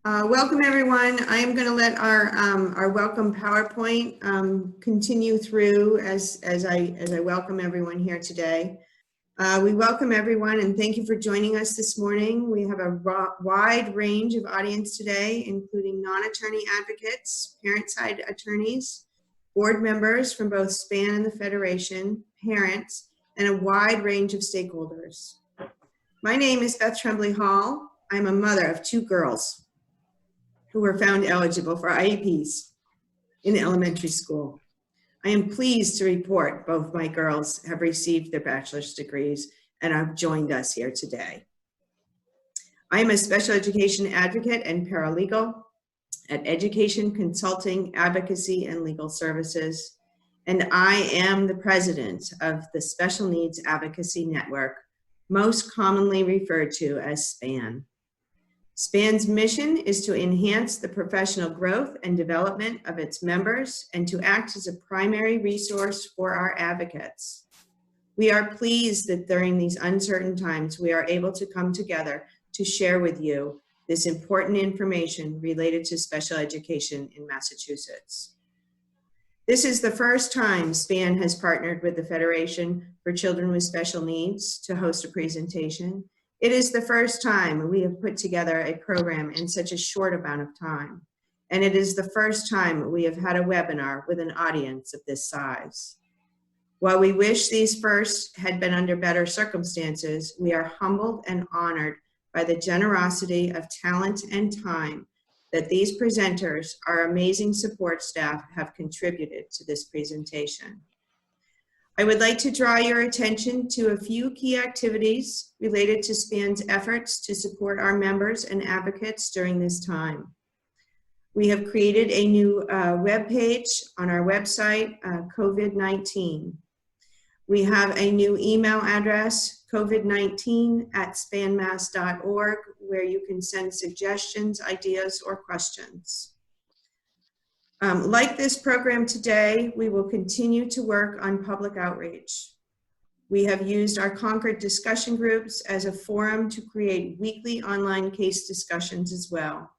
Welcome everyone. I am going to let our welcome PowerPoint continue through as I welcome everyone here today. We welcome everyone and thank you for joining us this morning. We have a wide range of audience today, including non-attorney advocates, parent-side attorneys, board members from both SPAN and the Federation, parents, and a wide range of stakeholders. My name is Beth Tremblay Hall. I'm a mother of 2 girls who were found eligible for IEPs in elementary school. I am pleased to report both my girls have received their bachelor's degrees and have joined us here today. I am a special education advocate and paralegal at Education, Consulting, Advocacy, and Legal Services, and I am the president of the Special Needs Advocacy Network, most commonly referred to as SPAN. SPAN's mission is to enhance the professional growth and development of its members and to act as a primary resource for our advocates. We are pleased that during these uncertain times, we are able to come together to share with you this important information related to special education in Massachusetts. This is the first time SPAN has partnered with the Federation for Children with Special Needs to host a presentation. It is the first time we have put together a program in such a short amount of time. And it is the first time we have had a webinar with an audience of this size. While we wish these first had been under better circumstances, we are humbled and honored by the generosity of talent and time that these presenters, our amazing support staff, have contributed to this presentation. I would like to draw your attention to a few key activities related to SPAN's efforts to support our members and advocates during this time. We have created a new web page on our website, COVID-19. We have a new email address, covid19@spanmass.org, where you can send suggestions, ideas, or questions. Like this program today, we will continue to work on public outreach. We have used our Concord discussion groups as a forum to create weekly online case discussions as well.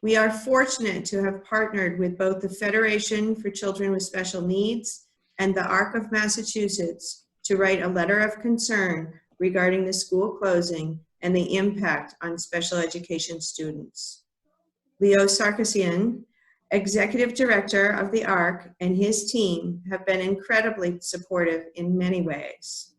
We are fortunate to have partnered with both the Federation for Children with Special Needs and the ARC of Massachusetts to write a letter of concern regarding the school closing and the impact on special education students. Leo Sarkisian, Executive Director of the ARC, and his team have been incredibly supportive in many ways.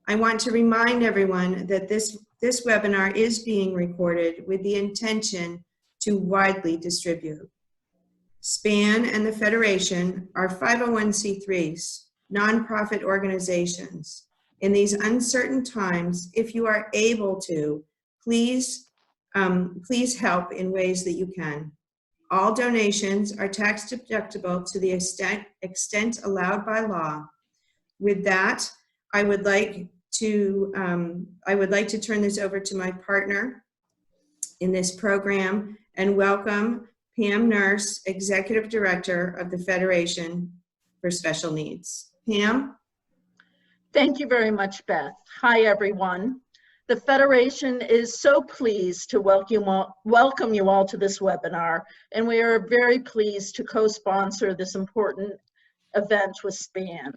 I want to remind everyone that this webinar is being recorded with the intention to widely distribute. SPAN and the Federation are 501c3s, nonprofit organizations. In these uncertain times, if you are able to, please help in ways that you can. All donations are tax deductible to the extent allowed by law. With that, I would like to turn this over to my partner in this program and welcome Pam Nurse, Executive Director of the Federation for Special Needs. Pam? Thank you very much, Beth. Hi, everyone. The Federation is so pleased to welcome you all to this webinar, and we are very pleased to co-sponsor this important event with SPAN.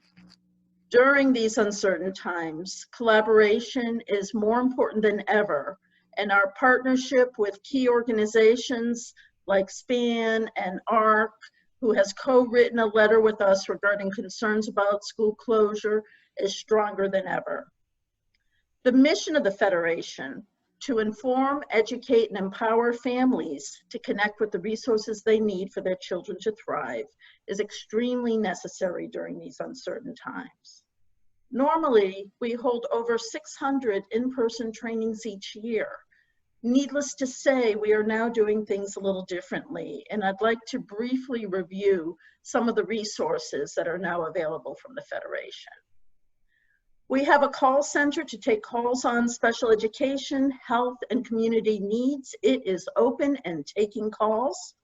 During these uncertain times, collaboration is more important than ever, and our partnership with key organizations like SPAN and ARC, who has co-written a letter with us regarding concerns about school closure, is stronger than ever. The mission of the Federation, to inform, educate, and empower families to connect with the resources they need for their children to thrive, is extremely necessary during these uncertain times. Normally, we hold over 600 in-person trainings each year. Needless to say, we are now doing things a little differently, and I'd like to briefly review some of the resources that are now available from the Federation. We have a call center to take calls on special education, health, and community needs. It is open and taking calls.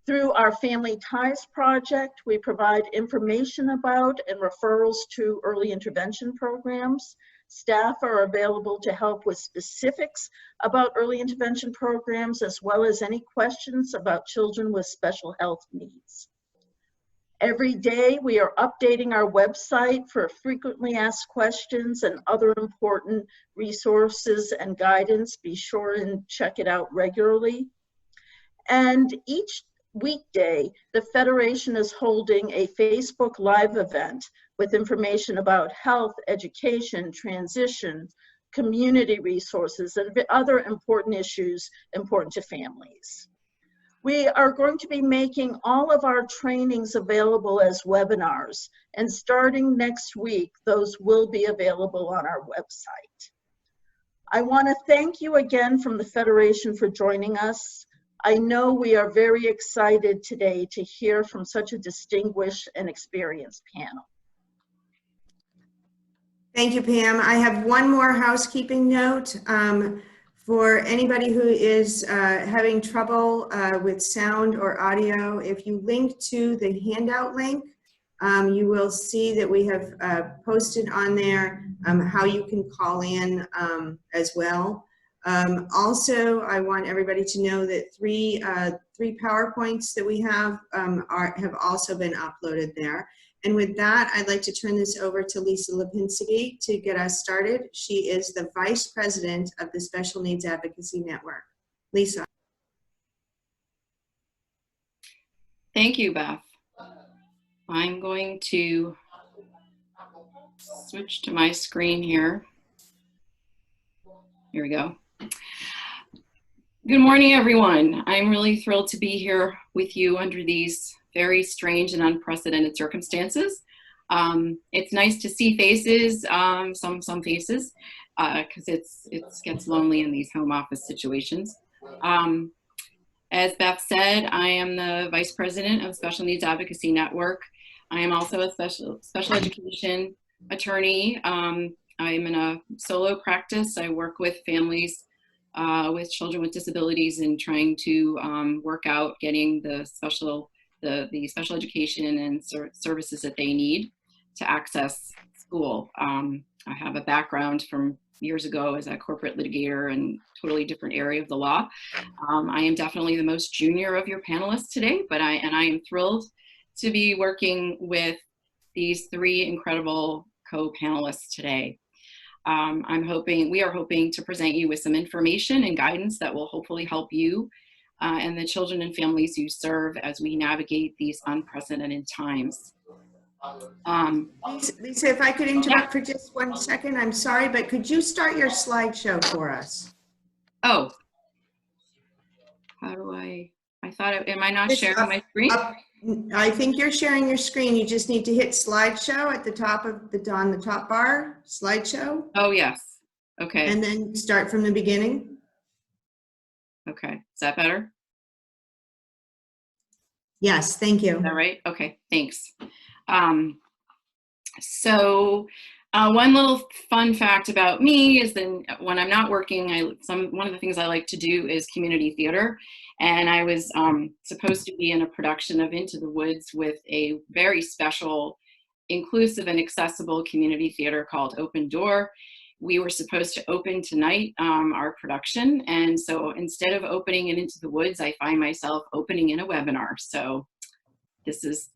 Through our Family Ties project, we provide information about and referrals to early intervention programs, Staff are available to help with specifics about early intervention programs, as well as any questions about children with special health needs. Every day, we are updating our website for frequently asked questions and other important resources and guidance. Be sure and check it out regularly. And each weekday, the Federation is holding a Facebook Live event with information about health, education, transition, community resources, and other important issues important to families. We are going to be making all of our trainings available as webinars, and starting next week, those will be available on our website. I want to thank you again from the Federation for joining us. I know we are very excited today to hear from such a distinguished and experienced panel. Thank you, Pam. I have one more housekeeping note. For anybody who is having trouble with sound or audio, if you link to the handout link, you will see that we have posted on there how you can call in as well. Also, I want everybody to know that three PowerPoints that we have also been uploaded there. And with that, I'd like to turn this over to Lisa Lipinski to get us started. She is the Vice President of the Special Needs Advocacy Network. Lisa. Thank you, Beth. I'm going to switch to my screen here. Here we go. Good morning, everyone. I'm really thrilled to be here with you under these very strange and unprecedented circumstances. It's nice to see faces, some faces, because it gets lonely in these home office situations. As Beth said, I am the Vice President of Special Needs Advocacy Network. I am also a special education attorney. I'm in a solo practice. I work with families with children with disabilities and trying to work out getting the special education and services that they need to access school. I have a background from years ago as a corporate litigator and totally different area of the law. I am definitely the most junior of your panelists today, but I am thrilled to be working with these three incredible co-panelists today. We are hoping to present you with some information and guidance that will hopefully help you and the children and families you serve as we navigate these unprecedented times. Lisa, if I could interrupt for just 1 second, I'm sorry, but could you start your slideshow for us? Oh, how do I thought, am I not sharing my screen? I think you're sharing your screen. You just need to hit slideshow at the top of on the top bar, slideshow. Oh, yes. Okay. And then start from the beginning. Okay. Is that better? Yes, thank you. Is that right? Okay, thanks. One little fun fact about me is that when I'm not working, one of the things I like to do is community theater. And I was supposed to be in a production of Into the Woods with a very special, inclusive and accessible community theater called Open Door. We were supposed to open tonight, our production. And so instead of opening it Into the Woods, I find myself opening in a webinar. So this is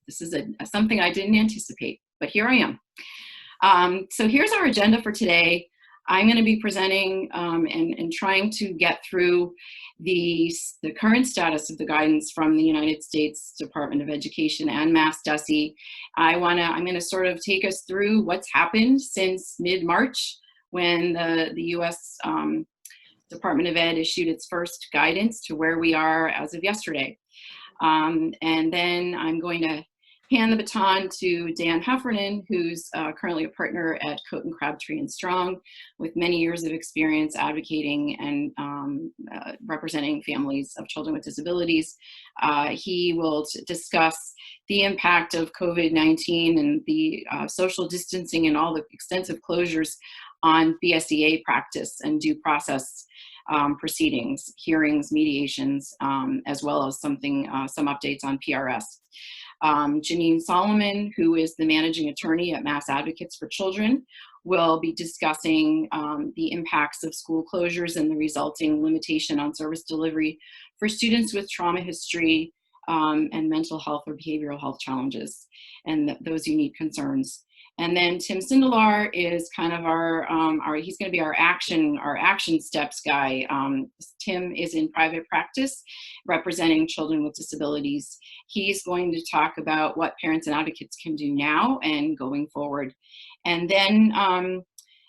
something I didn't anticipate, but here I am. So here's our agenda for today. I'm going to be presenting and trying to get through the current status of the guidance from the United States Department of Education and Mass DESE. I'm going to sort of take us through what's happened since mid-March when the U.S. Department of Ed issued its first guidance to where we are as of yesterday. And then I'm going to hand the baton to Dan Heffernan, who's currently a partner at Cote and Crabtree and Strong, with many years of experience advocating and representing families of children with disabilities. He will discuss the impact of COVID-19 and the social distancing and all the extensive closures on BSEA practice and due process proceedings, hearings, mediations, as well as some updates on PRS. Janine Solomon, who is the managing attorney at Mass Advocates for Children, will be discussing the impacts of school closures and the resulting limitation on service delivery for students with trauma history and mental health or behavioral health challenges and those unique concerns. And then Tim Sindelar is kind of he's going to be our action steps guy. Tim is in private practice representing children with disabilities. He's going to talk about what parents and advocates can do now and going forward. And then,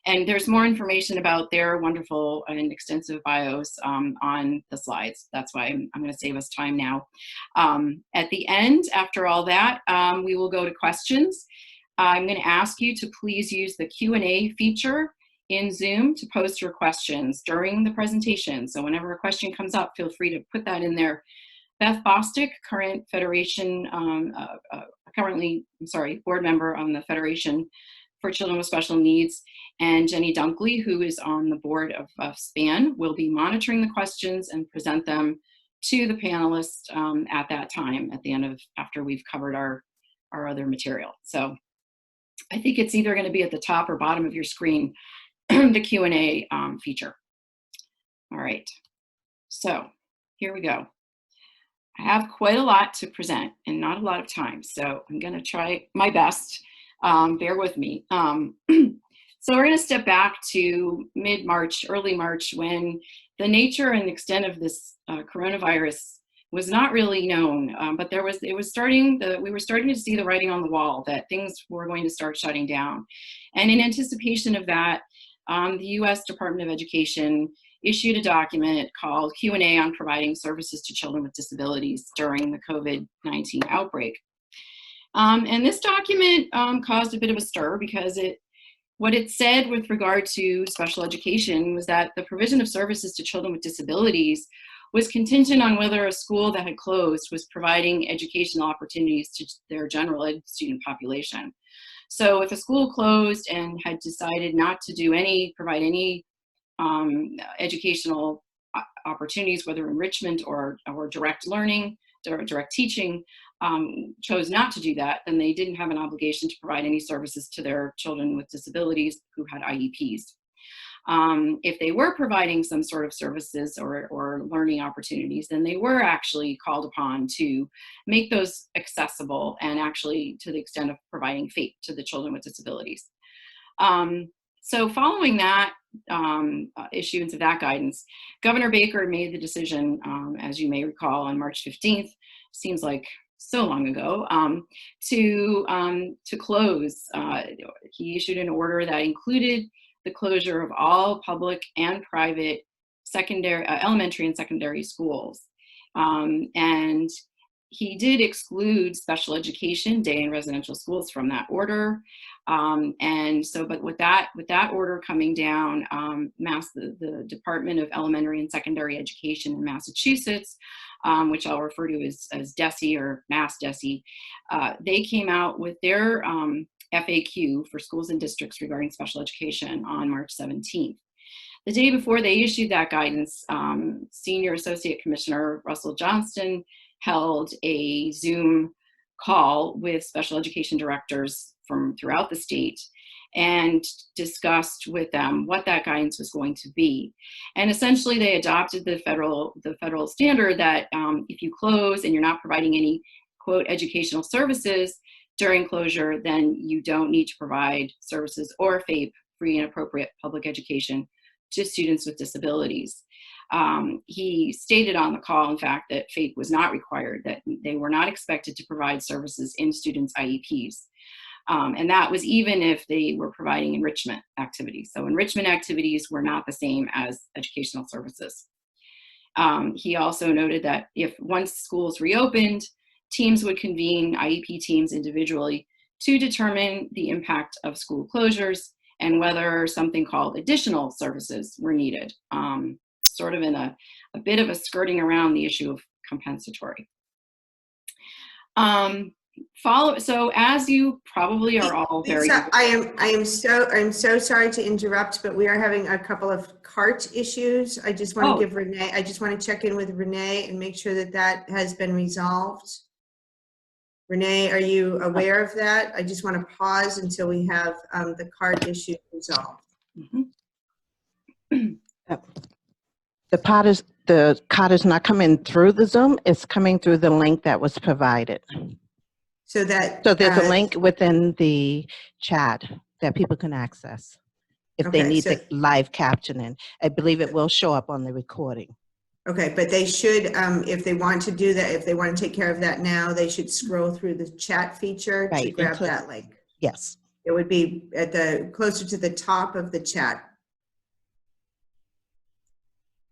and there's more information about their wonderful and extensive bios on the slides. That's why I'm going to save us time now. At the end, after all that, we will go to questions. I'm going to ask you to please use the Q&A feature in Zoom to post your questions during the presentation. So whenever a question comes up, feel free to put that in there. Beth Bostick, current Federation, board member on the Federation for Children with Special Needs, and Jenny Dunkley, who is on the board of SPAN, will be monitoring the questions and present them to the panelists at that time, at the end after we've covered our other material. So I think it's either going to be at the top or bottom of your screen, the Q&A feature. All right, so here we go. I have quite a lot to present and not a lot of time, so I'm going to try my best. Bear with me. So we're going to step back to mid-March, early March, when the nature and extent of this coronavirus was not really known, but we were starting to see the writing on the wall that things were going to start shutting down. And in anticipation of that, the U.S. Department of Education issued a document called Q&A on Providing Services to Children with Disabilities during the COVID-19 outbreak. And this document caused a bit of a stir because what it said with regard to special education was that the provision of services to children with disabilities was contingent on whether a school that had closed was providing educational opportunities to their general ed student population. So if a school closed and had decided not to provide any educational opportunities, whether enrichment or direct learning, or direct teaching, chose not to do that, then they didn't have an obligation to provide any services to their children with disabilities who had IEPs. If they were providing some sort of services or learning opportunities, then they were actually called upon to make those accessible and actually to the extent of providing FAPE to the children with disabilities. So following that issuance of that guidance, Governor Baker made the decision, as you may recall, on March 15th, seems like so long ago, to close. He issued an order that included the closure of all public and private elementary and secondary schools. And he did exclude special education, day and residential schools from that order. But with that order coming down, the Department of Elementary and Secondary Education in Massachusetts, which I'll refer to as DESE or Mass DESE, they came out with their FAQ for schools and districts regarding special education on March 17th. The day before they issued that guidance, Senior Associate Commissioner Russell Johnston held a Zoom call with special education directors from throughout the state and discussed with them what that guidance was going to be. And essentially they adopted the federal standard that if you close and you're not providing any, quote, educational services during closure, then you don't need to provide services or FAPE, free and appropriate public education, to students with disabilities. He stated on the call, in fact, that FAPE was not required, that they were not expected to provide services in students' IEPs. And that was even if they were providing enrichment activities. So enrichment activities were not the same as educational services. He also noted that once schools reopened, teams would convene IEP teams individually to determine the impact of school closures and whether something called additional services were needed, sort of in a bit of a skirting around the issue of compensatory. So as you probably are all very— I'm so sorry to interrupt, but we are having a couple of cart issues. I just want to give Renee, I just want to check in with Renee and make sure that that has been resolved. Renee, are you aware of that? I just want to pause until we have the card issue resolved. The card is not coming through the Zoom, it's coming through the link that was provided. So that So there's a link within the chat that people can access if they Okay, need so- the live captioning. I believe it will show up on the recording. Okay, but they should, if they want to do that, if they want to take care of that now, they should scroll through the chat feature to Right, grab include- that link. Yes. It would be at the closer to the top of the chat.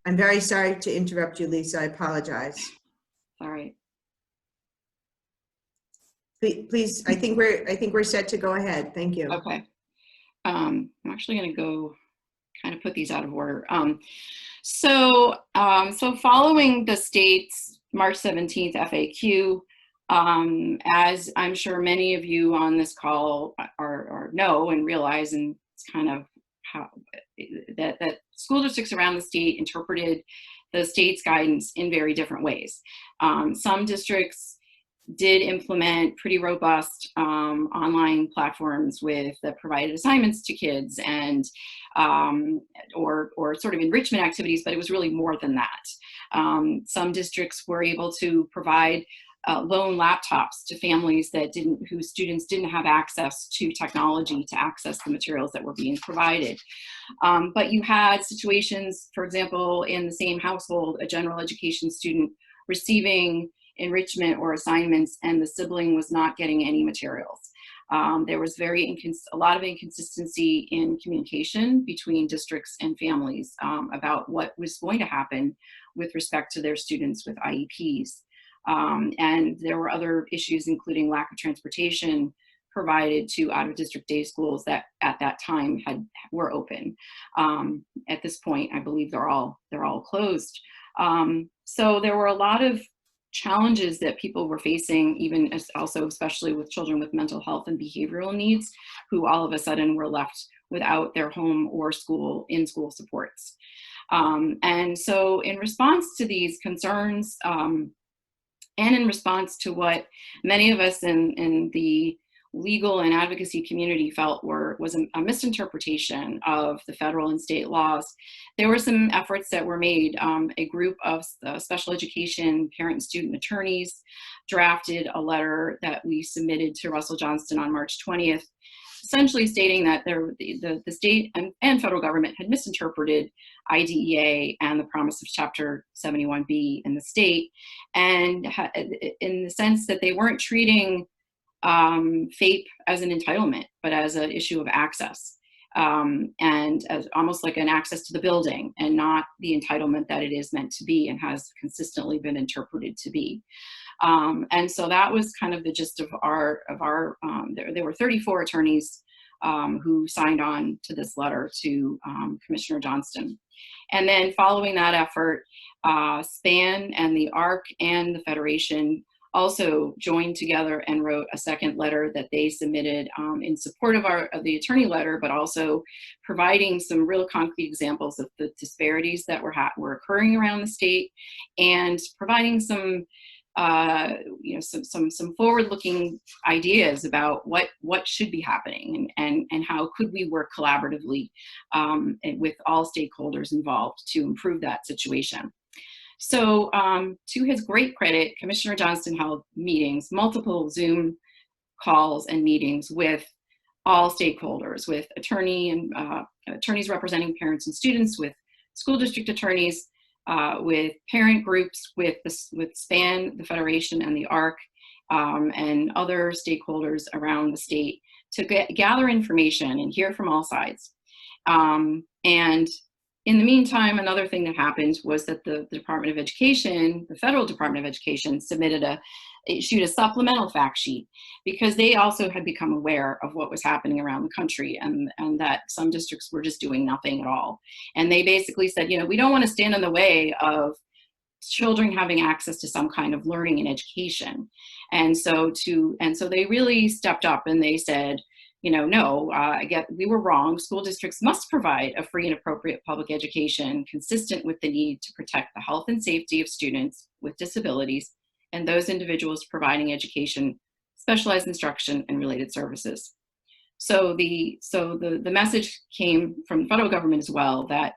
I'm very sorry to interrupt you, Lisa. I apologize. All right. Please, I think we're set to go ahead. Thank you. Okay. I'm actually going to go kind of put these out of order. So following the state's March 17th FAQ, as I'm sure many of you on this call are know and realize, and it's kind of how that school districts around the state interpreted the state's guidance in very different ways. Some districts did implement pretty robust online platforms that provided assignments to kids and or sort of enrichment activities, but it was really more than that. Some districts were able to provide loan laptops to families whose students didn't have access to technology to access the materials that were being provided. But you had situations, for example, in the same household, a general education student receiving enrichment or assignments and the sibling was not getting any materials. There was a lot of inconsistency in communication between districts and families about what was going to happen with respect to their students with IEPs. And there were other issues, including lack of transportation provided to out-of-district day schools that at that time were open. At this point, I believe they're all closed. So there were a lot of challenges that people were facing, even especially with children with mental health and behavioral needs, who all of a sudden were left without their home or in-school supports. And so in response to these concerns, and in response to what many of us in the legal and advocacy community felt was a misinterpretation of the federal and state laws, there were some efforts that were made. A group of special education parent and student attorneys drafted a letter that we submitted to Russell Johnston on March 20th, essentially stating that the state and federal government had misinterpreted IDEA and the promise of Chapter 71B in the state, and in the sense that they weren't treating FAPE as an entitlement, but as an issue of access, and as almost like an access to the building and not the entitlement that it is meant to be and has consistently been interpreted to be. And so that was kind of the gist of there were 34 attorneys who signed on to this letter to Commissioner Johnston. And then following that effort, SPAN and the ARC and the Federation also joined together and wrote a second letter that they submitted in support of the attorney letter, but also providing some real concrete examples of the disparities that were occurring around the state, and providing some some forward-looking ideas about what should be happening and how could we work collaboratively with all stakeholders involved to improve that situation. So to his great credit, Commissioner Johnston held meetings, multiple Zoom calls and meetings with all stakeholders, with attorneys representing parents and students, with school district attorneys, with parent groups, with SPAN, the Federation, and the ARC, and other stakeholders around the state to gather information and hear from all sides. And in the meantime, another thing that happened was that the Department of Education, the Federal Department of Education, issued a supplemental fact sheet, because they also had become aware of what was happening around the country, and that some districts were just doing nothing at all. And they basically said, we don't want to stand in the way of children having access to some kind of learning and education. And so they really stepped up and they said, no, we were wrong. School districts must provide a free and appropriate public education consistent with the need to protect the health and safety of students with disabilities and those individuals providing education specialized instruction, and related services. So the message came from the federal government as well that,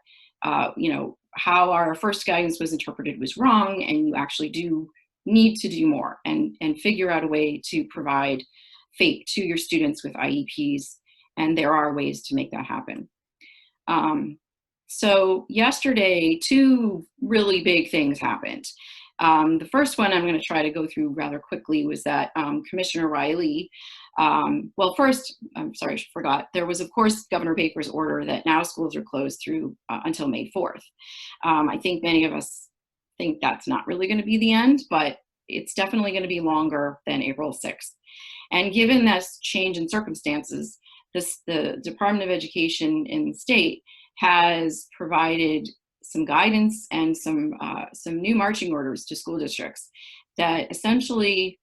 you know, how our first guidance was interpreted was wrong, and you actually do need to do more and figure out a way to provide FAPE to your students with IEPs, and there are ways to make that happen. So yesterday, two really big things happened. The first one I'm going to try to go through rather quickly was that Commissioner Riley, well, first, I'm sorry, I forgot. There was, of course, Governor Baker's order that now schools are closed through until May 4th. I think many of us think that's not really going to be the end, but it's definitely going to be longer than April 6th. And given this change in circumstances, the Department of Education in the state has provided some guidance and some new marching orders to school districts that essentially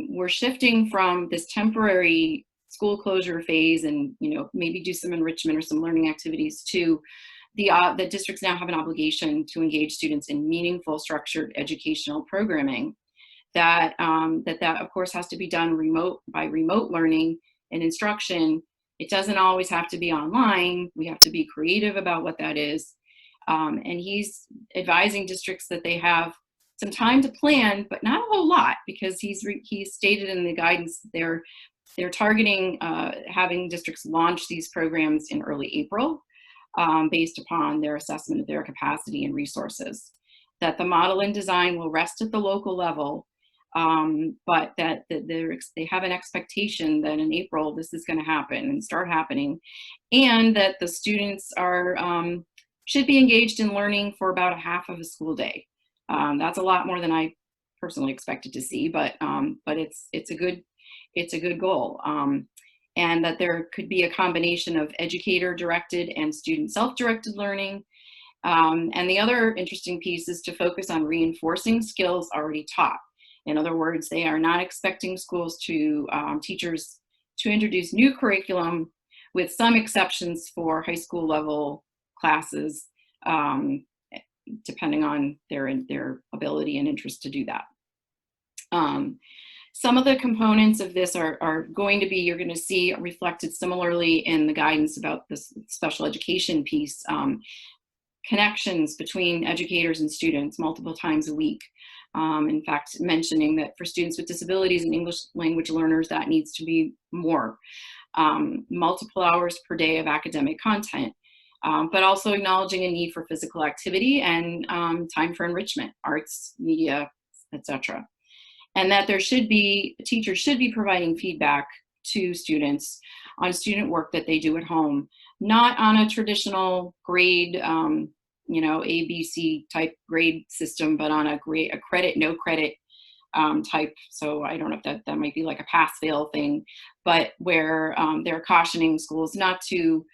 we're shifting from this temporary school closure phase and, you know, maybe do some enrichment or some learning activities to the districts now have an obligation to engage students in meaningful structured educational programming that of course has to be done by remote learning and instruction. It doesn't always have to be online. We have to be creative about what that is. And he's advising districts that they have some time to plan, but not a whole lot, because he's stated in the guidance that they're targeting having districts launch these programs in early April based upon their assessment of their capacity and resources. That the model and design will rest at the local level, but that they have an expectation that in April this is going to happen and start happening, and that the students should be engaged in learning for about a half of a school day. That's a lot more than I personally expected to see, but it's a good goal. And that there could be a combination of educator-directed and student self-directed learning. And the other interesting piece is to focus on reinforcing skills already taught. In other words, they are not expecting schools to, teachers to introduce new curriculum, with some exceptions for high school level classes, depending on their ability and interest to do that. Some of the components of this are going to be, you're going to see reflected similarly in the guidance about this special education piece, connections between educators and students multiple times a week. In fact, mentioning that for students with disabilities and English language learners, that needs to be more. Multiple hours per day of academic content, but also acknowledging a need for physical activity and time for enrichment, arts, media, etc. And that teachers should be providing feedback to students on student work that they do at home, not on a traditional grade, you know, ABC type grade system, but on a credit, no credit type. So I don't know if that might be like a pass-fail thing, but where they're cautioning schools not to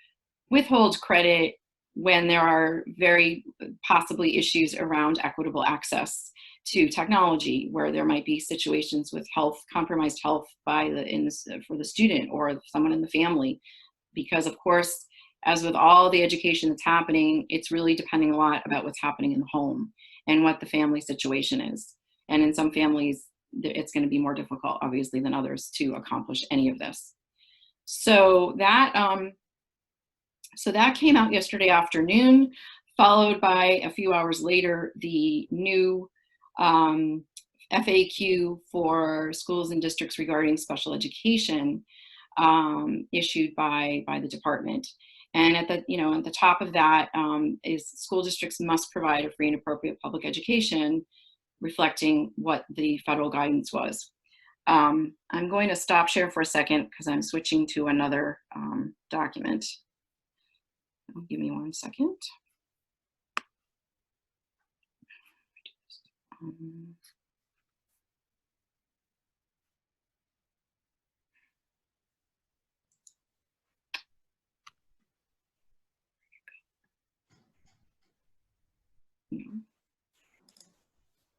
withhold credit when there are very possibly issues around equitable access to technology, where there might be situations with compromised health for the student or someone in the family. Because of course, as with all the education that's happening, it's really depending a lot about what's happening in the home and what the family situation is. And in some families, it's going to be more difficult, obviously, than others to accomplish any of this. So that came out yesterday afternoon, followed by a few hours later, the new FAQ for schools and districts regarding special education issued by the department. And at the top of that is school districts must provide a free and appropriate public education, reflecting what the federal guidance was. I'm going to stop share for a second because I'm switching to another document. Give me 1 second.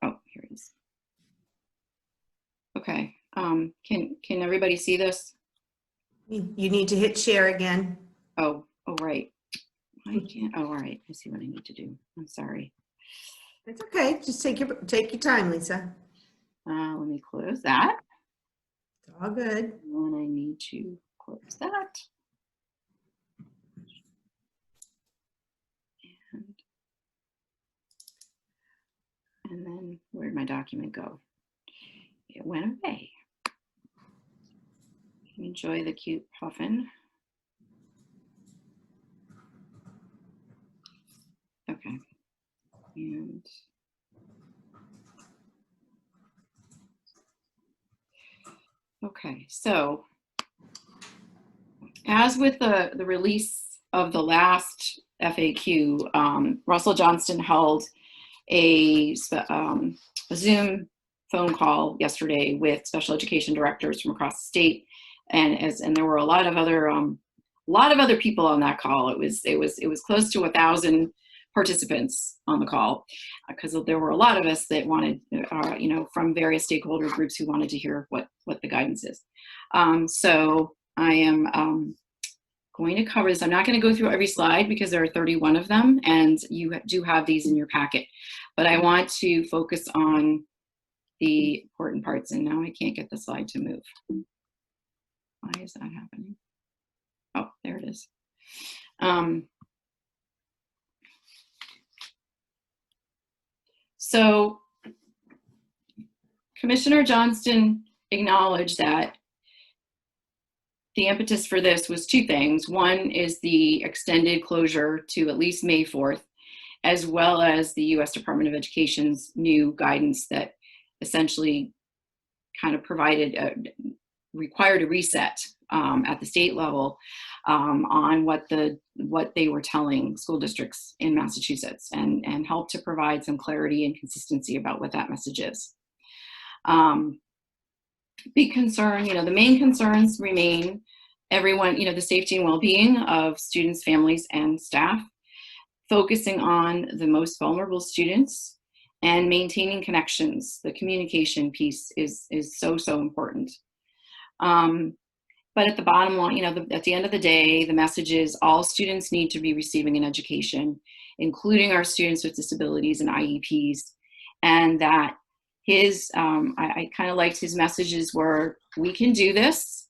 Oh, here it is. Okay. Can everybody see this? You need to hit share again. Oh, right. I can't. Oh, all right. I see what I need to do. I'm sorry. It's okay. Just take your time, Lisa. Let me close that. All good. And I need to close that. And then where'd my document go? It went away. Enjoy the cute puffin. Okay. And okay, so as with the release of the last FAQ, Russell Johnston held a Zoom phone call yesterday with special education directors from across the state, and there were a lot of other people on that call. It was close to 1,000 participants on the call, because there were a lot of us that wanted, from various stakeholder groups who wanted to hear what the guidance is. So I am going to cover this. I'm not going to go through every slide because there are 31 of them, and you do have these in your packet. But I want to focus on the important parts, and now I can't get the slide to move. Why is that happening? Oh, there it is. So Commissioner Johnston acknowledged that the impetus for this was two things. One is the extended closure to at least May 4th, as well as the U.S. Department of Education's new guidance that essentially kind of required a reset at the state level on what they were telling school districts in Massachusetts, and helped to provide some clarity and consistency about what that message is. Big concern, the main concerns remain everyone, the safety and well-being of students, families, and staff, focusing on the most vulnerable students, and maintaining connections. The communication piece is so important. But at the bottom line, at the end of the day, the message is all students need to be receiving an education, including our students with disabilities and IEPs, and that I kind of liked his messages were, we can do this.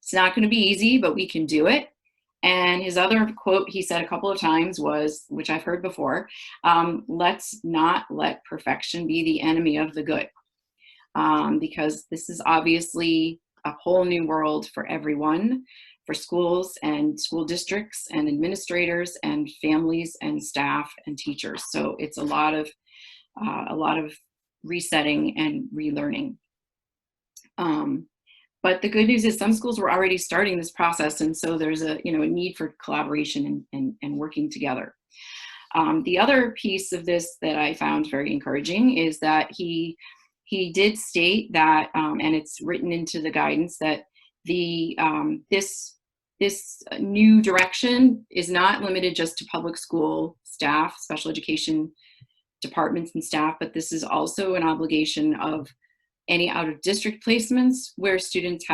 It's not going to be easy, but we can do it. And his other quote he said a couple of times was, which I've heard before, let's not let perfection be the enemy of the good. Because this is obviously a whole new world for everyone, for schools and school districts and administrators and families and staff and teachers. So it's a lot of resetting and relearning. But the good news is some schools were already starting this process, and so there's a need for collaboration and working together. The other piece of this that I found very encouraging is that he did state that, and it's written into the guidance, that this new direction is not limited just to public school staff, special education departments and staff, but this is also an obligation of any out-of-district placements where students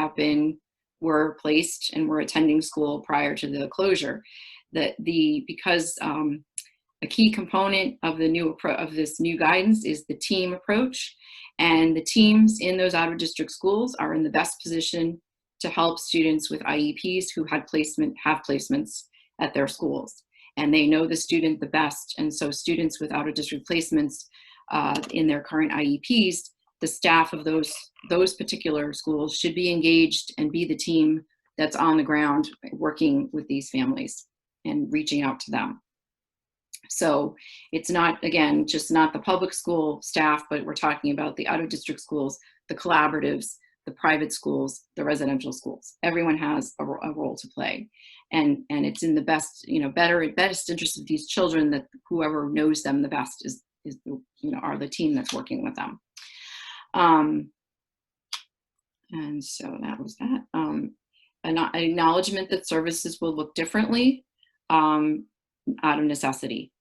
were placed and were attending school prior to the closure. Because a key component of this new guidance is the team approach, and the teams in those out-of-district schools are in the best position to help students with IEPs who have placements at their schools. And they know the student the best. And so students with out-of-district placements in their current IEPs, the staff of those particular schools should be engaged and be the team that's on the ground working with these families and reaching out to them. So it's not, again, just not the public school staff, but we're talking about the out-of-district schools, the collaboratives, the private schools, the residential schools. Everyone has a role to play. And it's in the best, best interest of these children that whoever knows them the best are the team that's working with them. And so that was that. An acknowledgement that services will look differently out of necessity.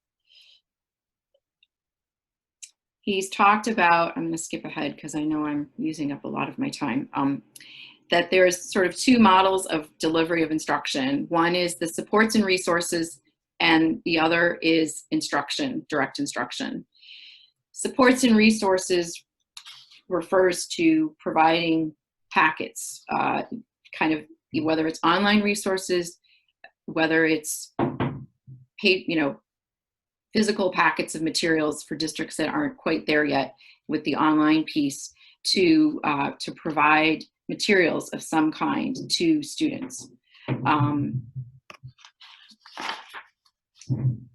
He's talked about, I'm going to skip ahead because I know I'm using up a lot of my time, that there's sort of two models of delivery of instruction. One is the supports and resources, and the other is instruction, direct instruction. Supports and resources refers to providing packets, kind of whether it's online resources, whether it's paid, physical packets of materials for districts that aren't quite there yet with the online piece, to provide materials of some kind to students.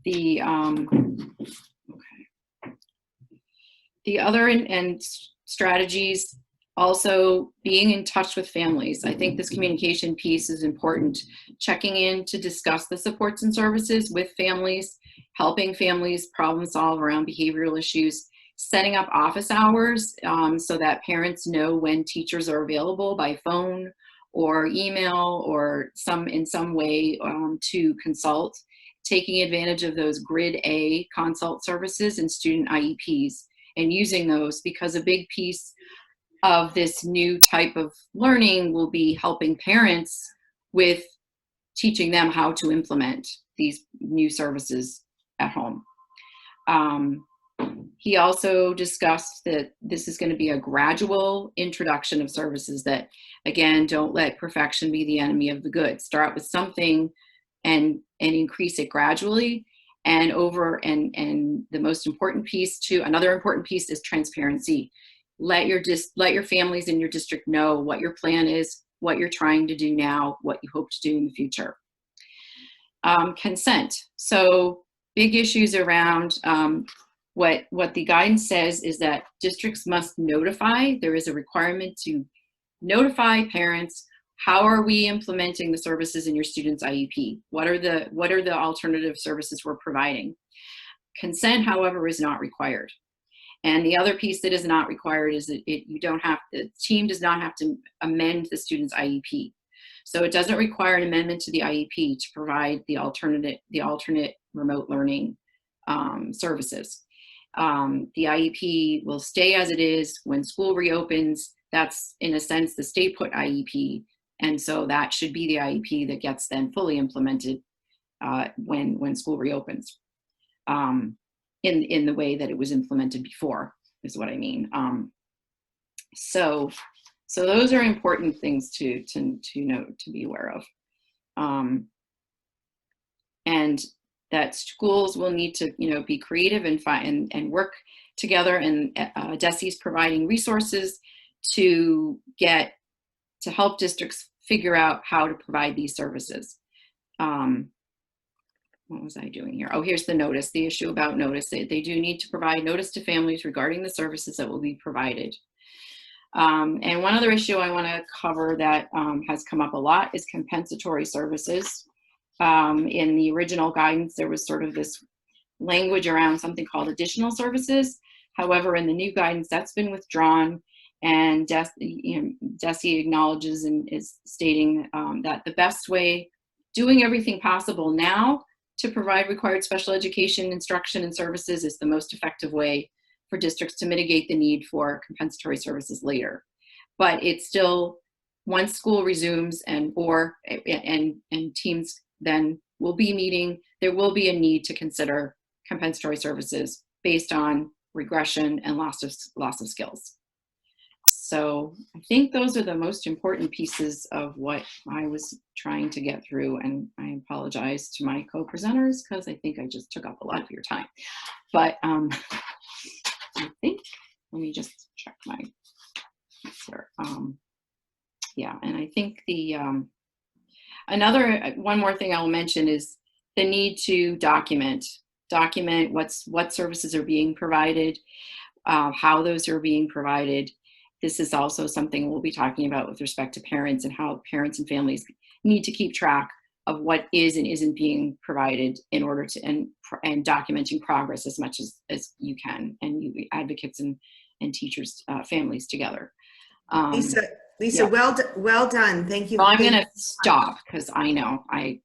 The other and strategies, also being in touch with families. I think this communication piece is important. Checking in to discuss the supports and services with families, helping families problem solve around behavioral issues, setting up office hours so that parents know when teachers are available by phone or email or in some way to consult, taking advantage of those Grid A consult services and student IEPs and using those, because a big piece of this new type of learning will be helping parents with teaching them how to implement these new services at home. He also discussed that this is going to be a gradual introduction of services that, again, don't let perfection be the enemy of the good. Start with something and increase it gradually. And the most important piece too, another important piece is transparency. Let your families in your district know what your plan is, what you're trying to do now, what you hope to do in the future. Consent. So big issues around what the guidance says is that districts must notify. There is a requirement to notify parents. How are we implementing the services in your student's IEP? What are the alternative services we're providing? Consent, however, is not required. And the other piece that is not required is that the team does not have to amend the student's IEP. So it doesn't require an amendment to the IEP to provide the alternate remote learning services. The IEP will stay as it is when school reopens. That's, in a sense, the stay put IEP. And so that should be the IEP that gets then fully implemented when school reopens in the way that it was implemented before, is what I mean. So those are important things to know, to be aware of. And that schools will need to be creative and work together, and DESE's providing resources to help districts figure out how to provide these services. What was I doing here? Oh, here's the notice, the issue about notice. They do need to provide notice to families regarding the services that will be provided. And one other issue I want to cover that has come up a lot is compensatory services. In the original guidance, there was sort of this language around something called additional services. However, in the new guidance, that's been withdrawn. And DESE acknowledges and is stating that the best way, doing everything possible now to provide required special education instruction and services, is the most effective way for districts to mitigate the need for compensatory services later. But it's still, once school resumes and teams then will be meeting, there will be a need to consider compensatory services based on regression and loss of skills. So I think those are the most important pieces of what I was trying to get through, and I apologize to my co-presenters because I think I just took up a lot of your time. But I think, let me just check my answer. Yeah, and I think the one more thing I will mention is the need to document what services are being provided, how those are being provided. This is also something we'll be talking about with respect to parents and how parents and families need to keep track of what is and isn't being provided in order to, and documenting progress as much as you can, and you advocates and teachers, families together. Lisa, yeah. well done. Thank you. Well, I'm going to stop because I know I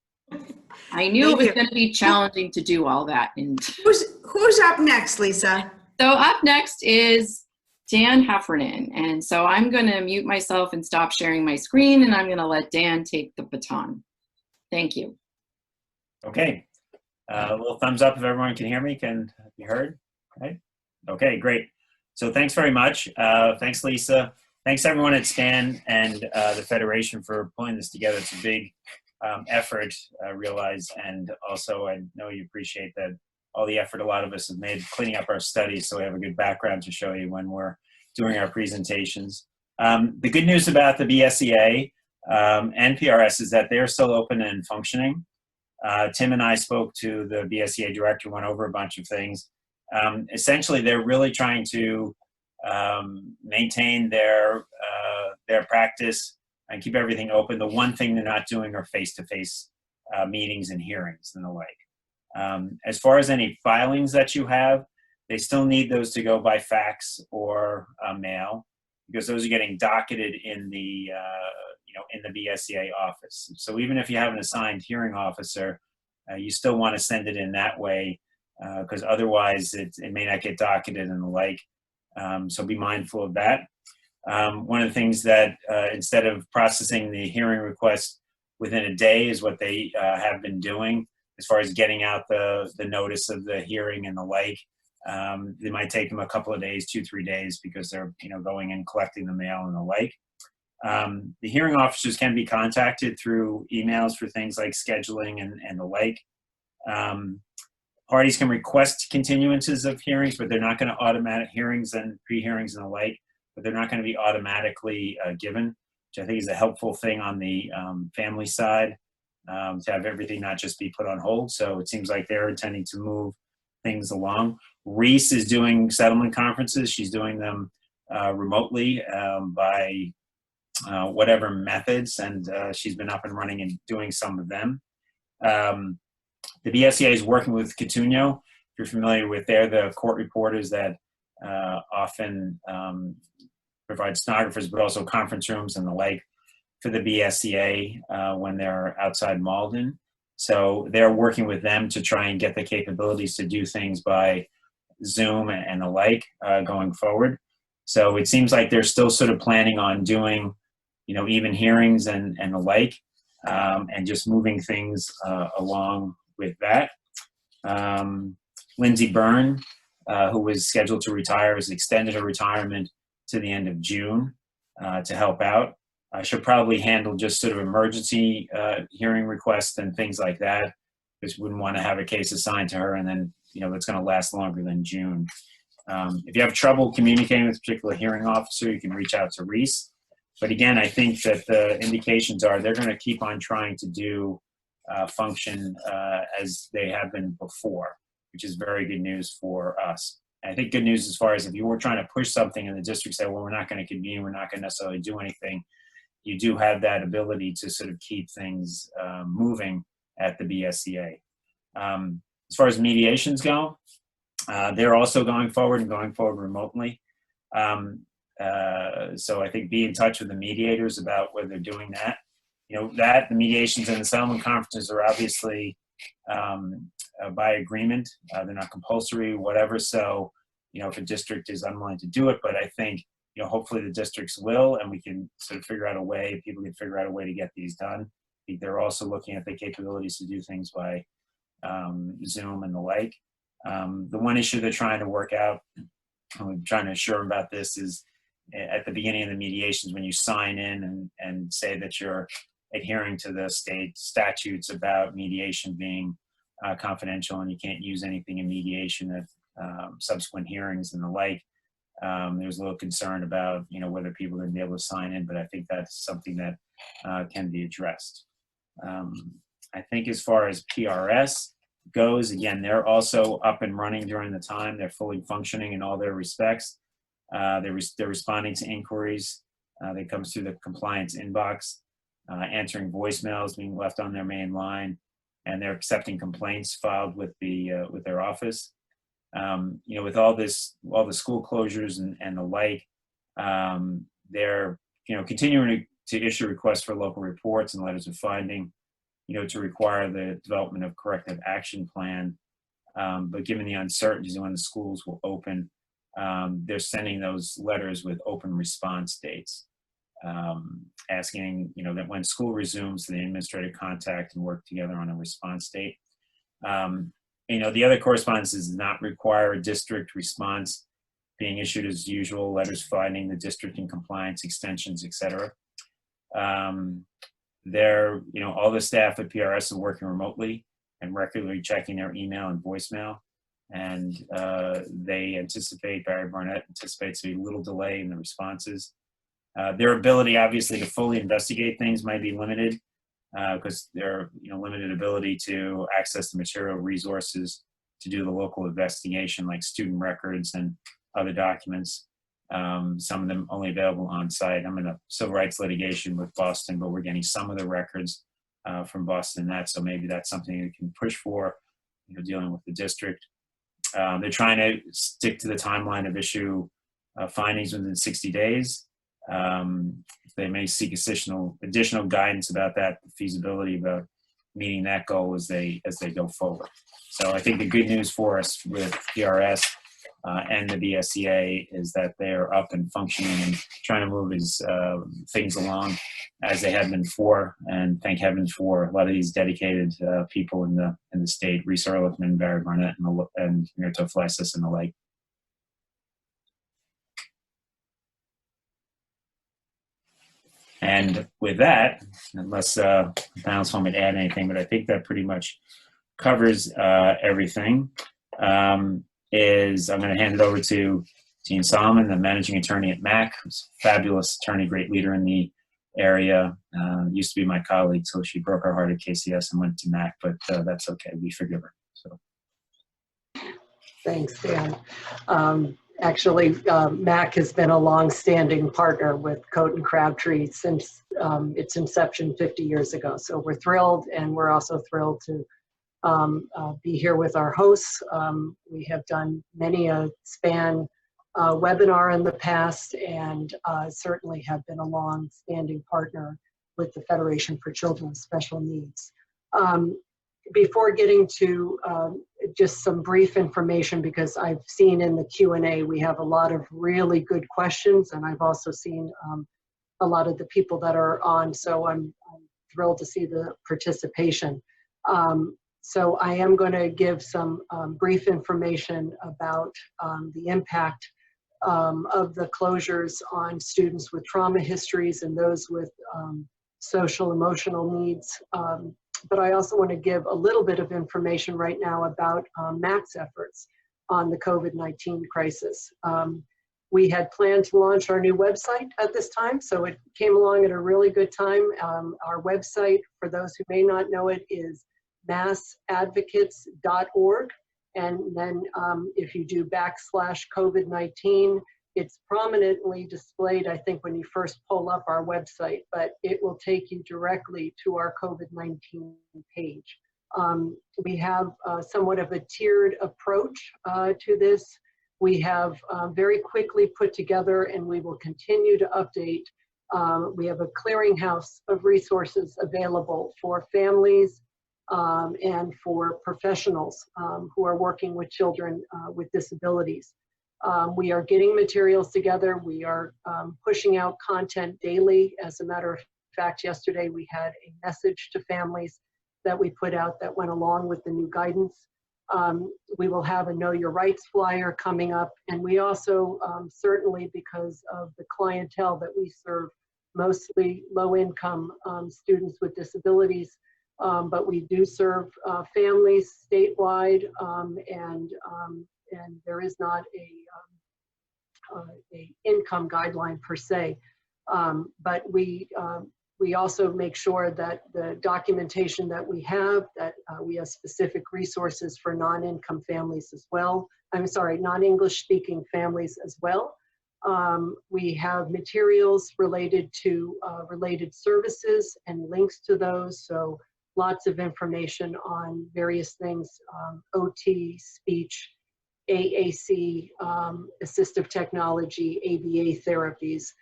knew it was going to be challenging to do all that. And who's up next, Lisa? So up next is Dan Heffernan. And so I'm going to mute myself and stop sharing my screen, and I'm going to let Dan take the baton. Thank you. Okay. A little thumbs up if everyone can hear me. Can be heard? Right? Okay, great. So thanks very much. Thanks, Lisa. thanks everyone at STAN and the Federation for pulling this together. It's a big effort, I realize, and also I know you appreciate that all the effort a lot of us have made cleaning up our studies so we have a good background to show you when we're doing our presentations. The good news about the BSEA and PRS is that they're still open and functioning. Tim and I spoke to the BSEA director, went over a bunch of things. Essentially, they're really trying to maintain their practice and keep everything open. The one thing they're not doing are face-to-face meetings and hearings and the like. As far as any filings that you have, they still need those to go by fax or mail, because those are getting docketed in the in the BSEA office. So even if you have an assigned hearing officer, you still want to send it in that way, because otherwise it may not get docketed and the like. So be mindful of that. One of the things that instead of processing the hearing request within a day is what they have been doing as far as getting out the notice of the hearing and the like. It might take them a couple of days, 2-3 days, because they're going and collecting the mail and the like. The hearing officers can be contacted through emails for things like scheduling and the like. Parties can request continuances of hearings, but they're not going to automatic hearings and pre-hearings and the like, but they're not going to be automatically given, which I think is a helpful thing on the family side, to have everything not just be put on hold. So it seems like they're intending to move things along. Reese is doing settlement conferences. She's doing them remotely by whatever methods, and she's been up and running and doing some of them. The BSEA is working with Coutinho. If you're familiar with, they're the court reporters that often provide stenographers, but also conference rooms and the like for the BSEA when they're outside Malden. So they're working with them to try and get the capabilities to do things by Zoom and the like going forward. So it seems like they're still sort of planning on doing, even hearings and the like, and just moving things along with that. Lindsay Byrne, who was scheduled to retire, has extended her retirement to the end of June to help out. She'll probably handle just sort of emergency hearing requests and things like that. Just wouldn't want to have a case assigned to her and then, it's going to last longer than June. If you have trouble communicating with a particular hearing officer, you can reach out to Reese. But again, I think that the indications are they're going to keep on trying to do function as they have been before, which is very good news for us. And I think good news as far as if you were trying to push something and the district said, well, we're not going to convene, we're not going to necessarily do anything, you do have that ability to sort of keep things moving at the BSEA. As far as mediations go, they're also going forward and going forward remotely. So I think be in touch with the mediators about whether they're doing that. The mediations and the settlement conferences are obviously by agreement. They're not compulsory, whatever. So, if a district is unwilling to do it, but I think, hopefully the districts will, and we can sort of figure out a way, people can figure out a way to get these done. I think they're also looking at the capabilities to do things by Zoom and the like. The one issue they're trying to work out, and we're trying to assure them about this, is at the beginning of the mediations, when you sign in and say that you're adhering to the state statutes about mediation being confidential and you can't use anything in mediation at subsequent hearings and the like. There's a little concern about, whether people are going to be able to sign in, but I think that's something that can be addressed. I think as far as PRS goes, again, they're also up and running during the time. They're fully functioning in all their respects. They're responding to inquiries that comes through the compliance inbox, answering voicemails being left on their main line, and they're accepting complaints filed with their office. With all the school closures and the like, they're continuing to issue requests for local reports and letters of finding, to require the development of corrective action plan. But given the uncertainties of when the schools will open, they're sending those letters with open response dates, asking that when school resumes, the administrative contact and work together on a response date. The other correspondence does not require a district response. being issued as usual, letters finding the district in compliance, extensions, etc. All the staff at PRS are working remotely and regularly checking their email and voicemail. And Barry Barnett anticipates a little delay in the responses. Their ability, obviously, to fully investigate things might be limited because their limited ability to access the material resources to do the local investigation, like student records and other documents. Some of them only available on site. I'm in a civil rights litigation with Boston, but we're getting some of the records from Boston. So maybe that's something we can push for, dealing with the district. They're trying to stick to the timeline of issue findings within 60 days. They may seek additional guidance about that, the feasibility about meeting that goal as they go forward. So I think the good news for us with PRS and the BSCA is that they're up and functioning and trying to move things along as they have been before. And thank heaven for a lot of these dedicated people in the state, Reese Ehrlichman, Barry Barnett, and Mirto Fleisis and the like. And with that, unless Balance want me to add anything, but I think that pretty much covers everything. I'm going to hand it over to Jean Solomon, the managing attorney at MAC, who's a fabulous attorney, great leader in the area. Used to be my colleague till she broke her heart at KCS and went to MAC, but that's okay. We forgive her. So. Thanks, Dan. Actually, MAC has been a long-standing partner with Cote and Crabtree since its inception 50 years ago. So we're thrilled, and we're also thrilled to be here with our hosts. We have done many a SPAN webinar in the past, and certainly have been a long-standing partner with the Federation for Children with Special Needs. Before getting to just some brief information, because I've seen in the Q&A we have a lot of really good questions, and I've also seen a lot of the people that are on, so I'm thrilled to see the participation. So I am going to give some brief information about the impact of the closures on students with trauma histories and those with social emotional needs. But I also want to give a little bit of information right now about MAC's efforts on the COVID-19 crisis. We had planned to launch our new website at this time, so it came along at a really good time. Our website, for those who may not know it, is massadvocates.org. And then if you do /COVID-19, it's prominently displayed, I think, when you first pull up our website, but it will take you directly to our COVID-19 page. We have somewhat of a tiered approach to this. We have very quickly put together, and we will continue to update. We have a clearinghouse of resources available for families and for professionals who are working with children with disabilities. We are getting materials together. We are pushing out content daily. As a matter of fact, yesterday we had a message to families that we put out that went along with the new guidance. We will have a Know Your Rights flyer coming up. And we also, certainly because of the clientele that we serve, mostly low-income students with disabilities, but we do serve families statewide, and there is not a income guideline per se, but we also make sure that the documentation that we have specific resources for non-income families as well. I'm sorry, non-English speaking families as well. We have materials related to related services and links to those. So lots of information on various things, OT, speech, AAC, assistive technology, ABA therapies.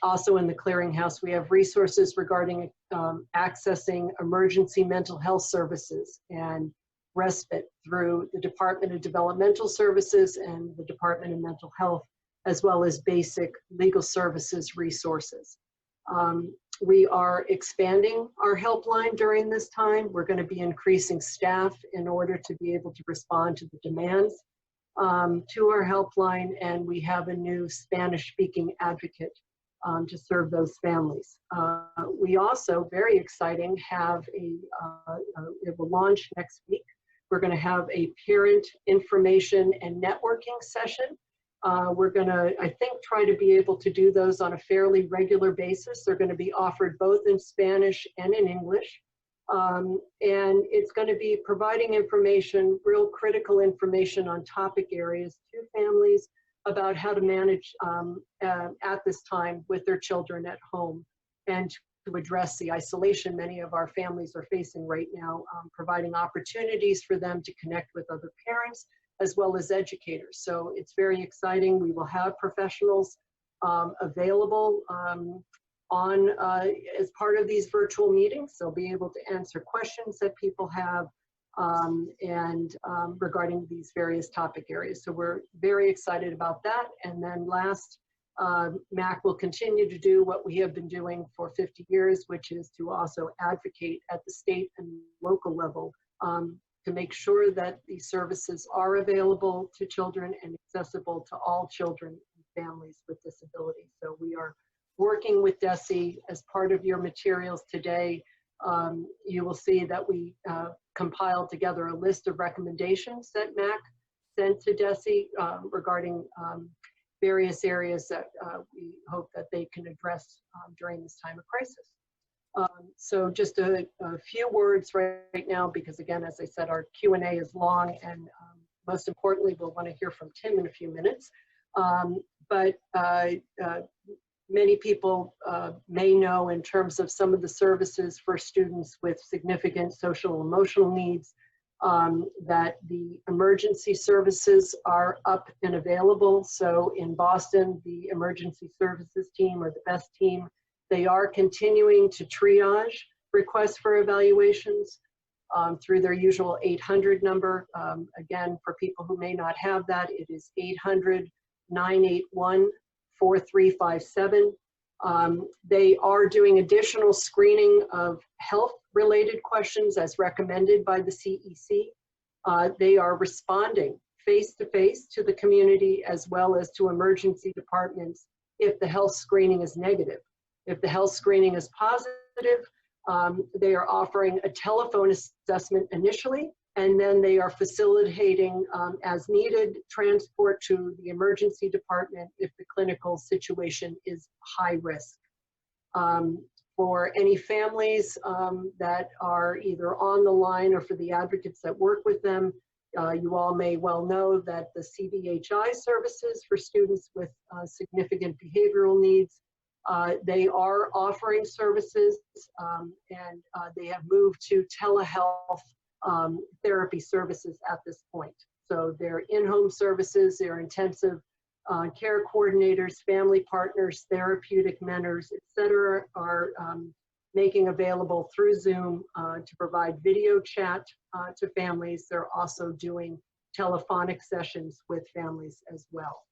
Also in the clearinghouse, we have resources regarding accessing emergency mental health services and respite through the Department of Developmental Services and the Department of Mental Health, as well as basic legal services resources. We are expanding our helpline during this time. We're going to be increasing staff in order to be able to respond to the demands. to our helpline, and we have a new Spanish-speaking advocate to serve those families. We also, very exciting, have it will launch next week. We're going to have a parent information and networking session. We're going to, I think, try to be able to do those on a fairly regular basis. They're going to be offered both in Spanish and in English. And it's going to be providing information, real critical information on topic areas to families about how to manage at this time with their children at home, and to address the isolation many of our families are facing right now, providing opportunities for them to connect with other parents as well as educators. So it's very exciting. We will have professionals available as part of these virtual meetings. They'll be able to answer questions that people have regarding these various topic areas. So we're very excited about that. And then last, MAC will continue to do what we have been doing for 50 years, which is to also advocate at the state and local level to make sure that these services are available to children and accessible to all children and families with disabilities. So we are working with DESE. As part of your materials today, you will see that we compiled together a list of recommendations that MAC sent to DESE regarding various areas that we hope that they can address during this time of crisis. So just a few words right now, because again, as I said, our Q&A is long, and most importantly, we'll want to hear from Tim in a few minutes. But many people may know, in terms of some of the services for students with significant social emotional needs, that the emergency services are up and available. So in Boston, the emergency services team, or the BEST team, they are continuing to triage requests for evaluations through their usual 800 number. Again, for people who may not have that, it is 800-981-4357. They are doing additional screening of health-related questions as recommended by the CEC. They are responding face-to-face to the community as well as to emergency departments if the health screening is negative. If the health screening is positive, they are offering a telephone assessment initially, and then they are facilitating, as needed, transport to the emergency department if the clinical situation is high risk. For any families that are either on the line, or for the advocates that work with them, you all may well know that the CDHI services for students with significant behavioral needs, they are offering services, and they have moved to telehealth therapy services at this point. So their in-home services, their intensive care coordinators, family partners, therapeutic mentors, etc., are making available through Zoom to provide video chat to families. They're also doing telephonic sessions with families as well.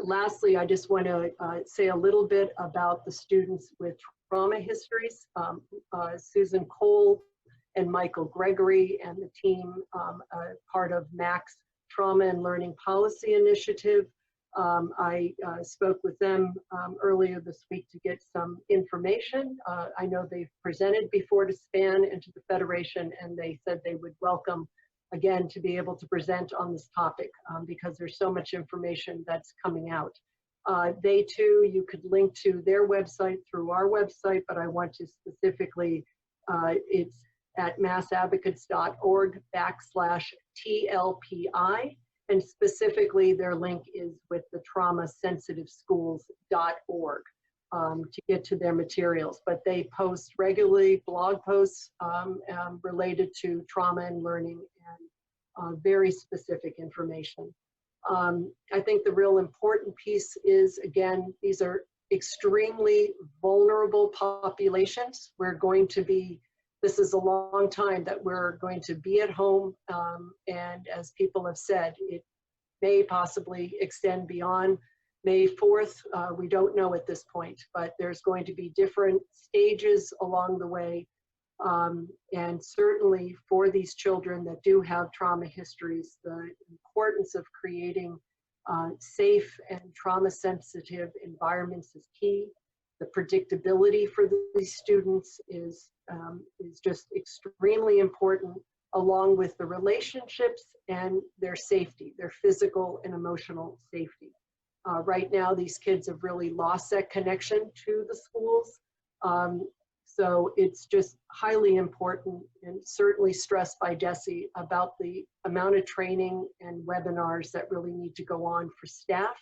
Lastly, I just want to say a little bit about the students with trauma histories. Susan Cole and Michael Gregory and the team, part of MAC's Trauma and Learning Policy Initiative. I spoke with them earlier this week to get some information. I know they've presented before to SPAN and to the Federation, and they said they would welcome, again, to be able to present on this topic because there's so much information that's coming out. They too, you could link to their website through our website, but I want to specifically, it's at massadvocates.org/TLPI, and specifically their link is with the traumasensitive-schools.org to get to their materials. But they post regularly blog posts related to trauma and learning, and very specific information. I think the real important piece is, again, these are extremely vulnerable populations. We're going to be, this is a long time that we're going to be at home, and as people have said, it may possibly extend beyond May 4th. We don't know at this point, but there's going to be different stages along the way. And certainly for these children that do have trauma histories, the importance of creating safe and trauma-sensitive environments is key. The predictability for these students is just extremely important, along with the relationships and their safety, their physical and emotional safety. Right now, these kids have really lost that connection to the schools. So it's just highly important, and certainly stressed by Desi, about the amount of training and webinars that really need to go on for staff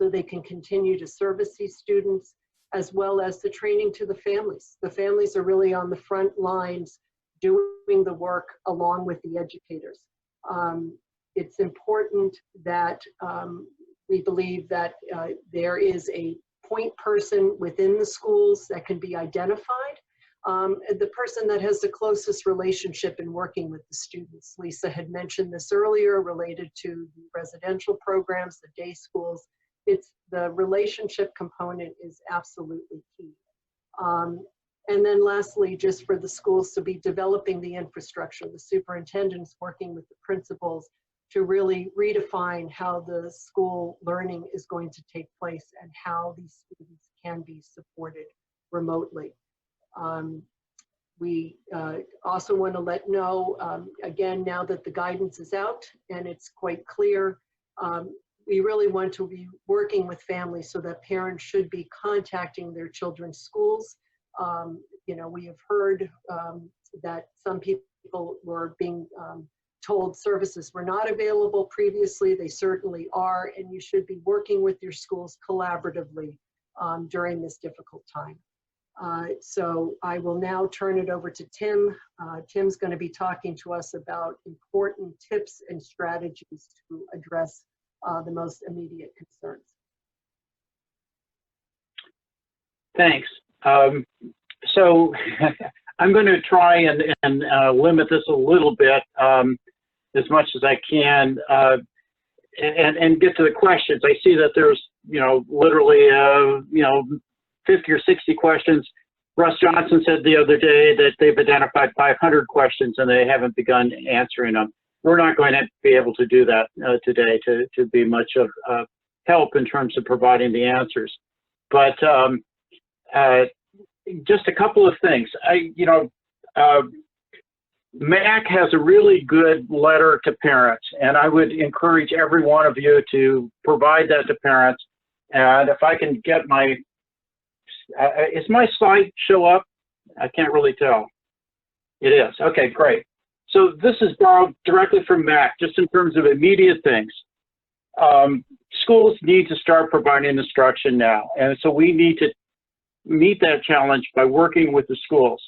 so they can continue to service these students, as well as the training to the families. The families are really on the front lines doing the work along with the educators. It's important that we believe that there is a point person within the schools that can be identified, the person that has the closest relationship in working with the students. Lisa had mentioned this earlier related to the residential programs, the day schools. It's the relationship component is absolutely key. And then lastly, just for the schools to be developing the infrastructure, the superintendents working with the principals to really redefine how the school learning is going to take place and how these students can be supported remotely. We also want to let know, again, now that the guidance is out and it's quite clear, we really want to be working with families so that parents should be contacting their children's schools. You know, we have heard that some people were being told services were not available previously. They certainly are, and you should be working with your schools collaboratively during this difficult time. So I will now turn it over to Tim. Tim's going to be talking to us about important tips and strategies to address the most immediate concerns. Thanks. So I'm going to try and limit this a little bit as much as I can and get to the questions. I see that there's, you know, literally, 50 or 60 questions. Russ Johnson said the other day that they've identified 500 questions and they haven't begun answering them. We're not going to be able to do that today to be much of help in terms of providing the answers. But just a couple of things. MAC has a really good letter to parents, and I would encourage every one of you to provide that to parents. And if I can get my, is my slide show up? I can't really tell. It is. Okay, great. So this is borrowed directly from MAC, just in terms of immediate things. Schools need to start providing instruction now, and so we need to meet that challenge by working with the schools.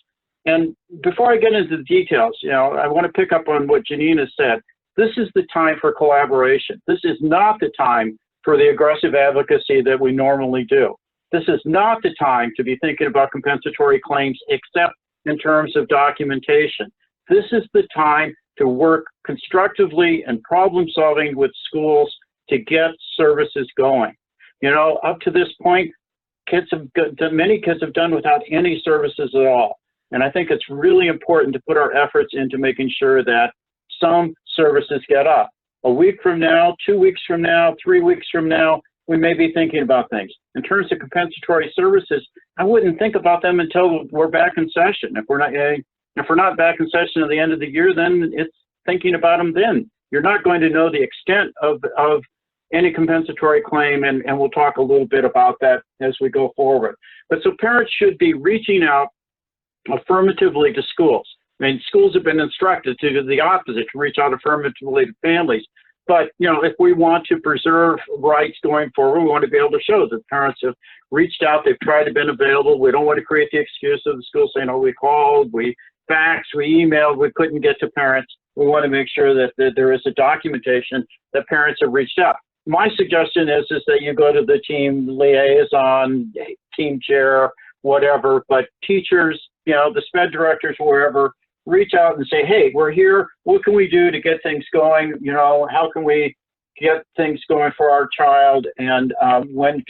And before I get into the details, I want to pick up on what Janine has said. This is the time for collaboration. This is not the time for the aggressive advocacy that we normally do. This is not the time to be thinking about compensatory claims except in terms of documentation. This is the time to work constructively and problem solving with schools to get services going. Up to this point, many kids have done without any services at all. And I think it's really important to put our efforts into making sure that some services get up. A week from now, 2 weeks from now, 3 weeks from now, we may be thinking about things. In terms of compensatory services, I wouldn't think about them until we're back in session. If we're not back in session at the end of the year, then it's thinking about them then. You're not going to know the extent of any compensatory claim, and we'll talk a little bit about that as we go forward. But so parents should be reaching out affirmatively to schools. Schools have been instructed to do the opposite, to reach out affirmatively to families. But, if we want to preserve rights going forward, we want to be able to show that parents have reached out, they've tried to been available. We don't want to create the excuse of the school saying, oh, we called, we faxed, we emailed, we couldn't get to parents. We want to make sure that there is a documentation that parents have reached out. My suggestion is that you go to the team liaison, team chair, whatever, but teachers, the SPED directors, wherever, reach out and say, hey, we're here. What can we do to get things going? How can we get things going for our child? And when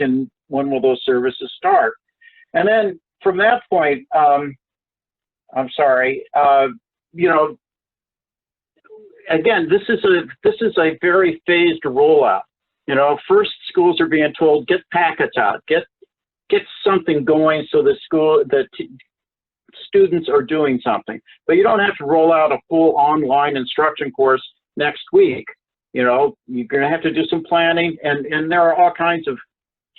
will those services start? And then from that point, I'm sorry. You know, again, this is a very phased rollout. You know, first schools are being told, get packets out, get something going so the students are doing something. But you don't have to roll out a full online instruction course next week. You know, you're going to have to do some planning, and there are all kinds of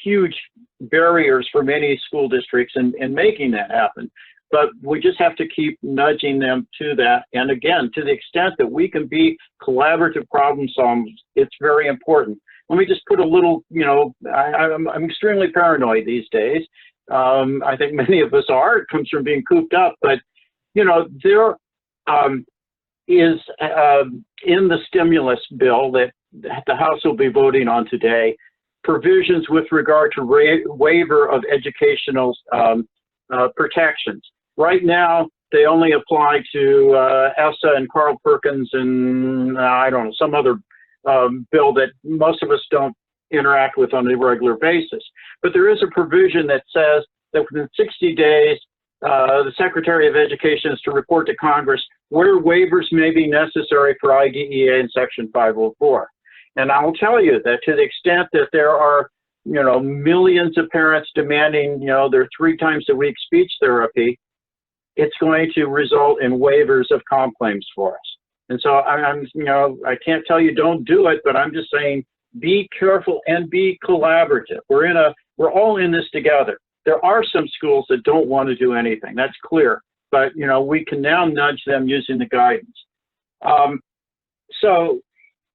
huge barriers for many school districts in making that happen. But we just have to keep nudging them to that. And again, to the extent that we can be collaborative problem solvers, it's very important. Let me just put a little, you know, I'm extremely paranoid these days. I think many of us are. It comes from being cooped up. But, you know, there is in the stimulus bill that the House will be voting on today, provisions with regard to waiver of educational protections. Right now, they only apply to ESSA and Carl Perkins and I don't know, some other bill that most of us don't interact with on a regular basis. But there is a provision that says that within 60 days, the Secretary of Education is to report to Congress where waivers may be necessary for IDEA in Section 504. And I will tell you that to the extent that there are, you know, millions of parents demanding, you know, their 3 times a week speech therapy, it's going to result in waivers of comp claims for us. And so I'm, you know, I can't tell you don't do it, but I'm just saying be careful and be collaborative. We're all in this together. There are some schools that don't want to do anything. That's clear. But, you know, we can now nudge them using the guidance. So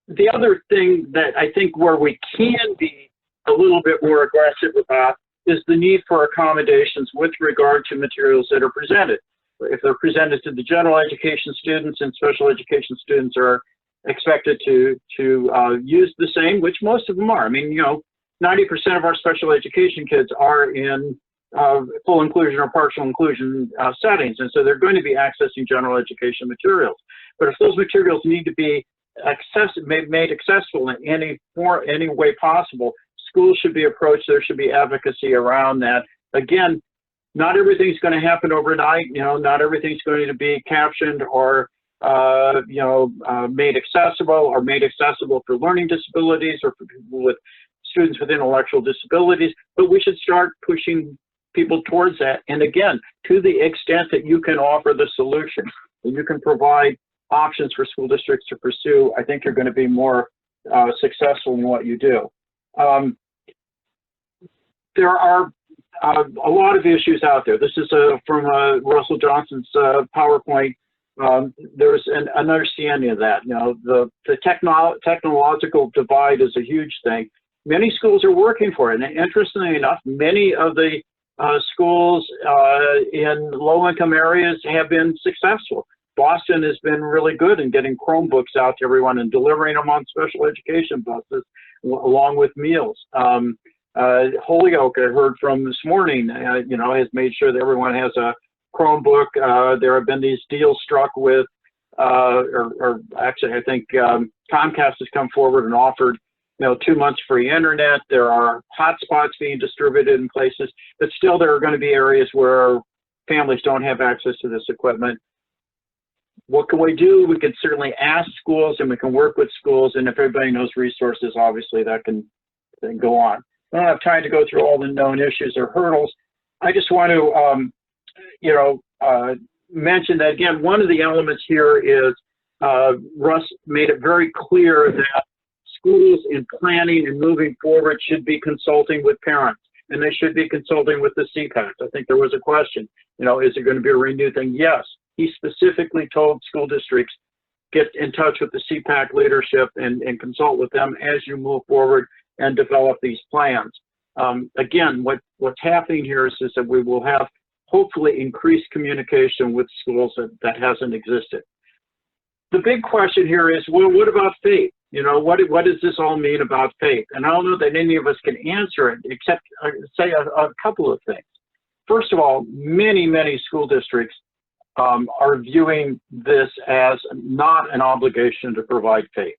the other thing that I think where we can be a little bit more aggressive about is the need for accommodations with regard to materials that are presented. If they're presented to the general education students, and special education students are expected to use the same, which most of them are. I mean, you know, 90% of our special education kids are in full inclusion or partial inclusion settings, and so they're going to be accessing general education materials. But if those materials need to be made accessible in any way possible, schools should be approached. There should be advocacy around that. Again, not everything's going to happen overnight. You know, not everything's going to be captioned or made accessible for learning disabilities or for people with students with intellectual disabilities. But we should start pushing people towards that. And again, to the extent that you can offer the solution and you can provide options for school districts to pursue, I think you're going to be more successful in what you do. There are a lot of issues out there. This is from Russell Johnson's PowerPoint. There's an understanding of that. You know, the technological divide is a huge thing. Many schools are working for it. And interestingly enough, many of the schools in low-income areas have been successful. Boston has been really good in getting Chromebooks out to everyone and delivering them on special education buses along with meals. Holyoke, I heard from this morning, you know, has made sure that everyone has a Chromebook. There have been these deals struck with, or actually, I think Comcast has come forward and offered, you know, 2 months free internet. There are hotspots being distributed in places, but still there are going to be areas where families don't have access to this equipment. What can we do? We can certainly ask schools and we can work with schools, and if everybody knows resources, obviously that can then go on. I don't have time to go through all the known issues or hurdles. I just want to, mention that, again, one of the elements here is Russ made it very clear that schools in planning and moving forward should be consulting with parents, and they should be consulting with the CPAC. I think there was a question, you know, is it going to be a renewed thing? Yes. He specifically told school districts, get in touch with the CPAC leadership and consult with them as you move forward and develop these plans. Again, what's happening here is that we will have hopefully increased communication with schools that hasn't existed. The big question here is, well, what about faith? You know, what does this all mean about faith? And I don't know that any of us can answer it, except say a couple of things. First of all, many school districts are viewing this as not an obligation to provide faith.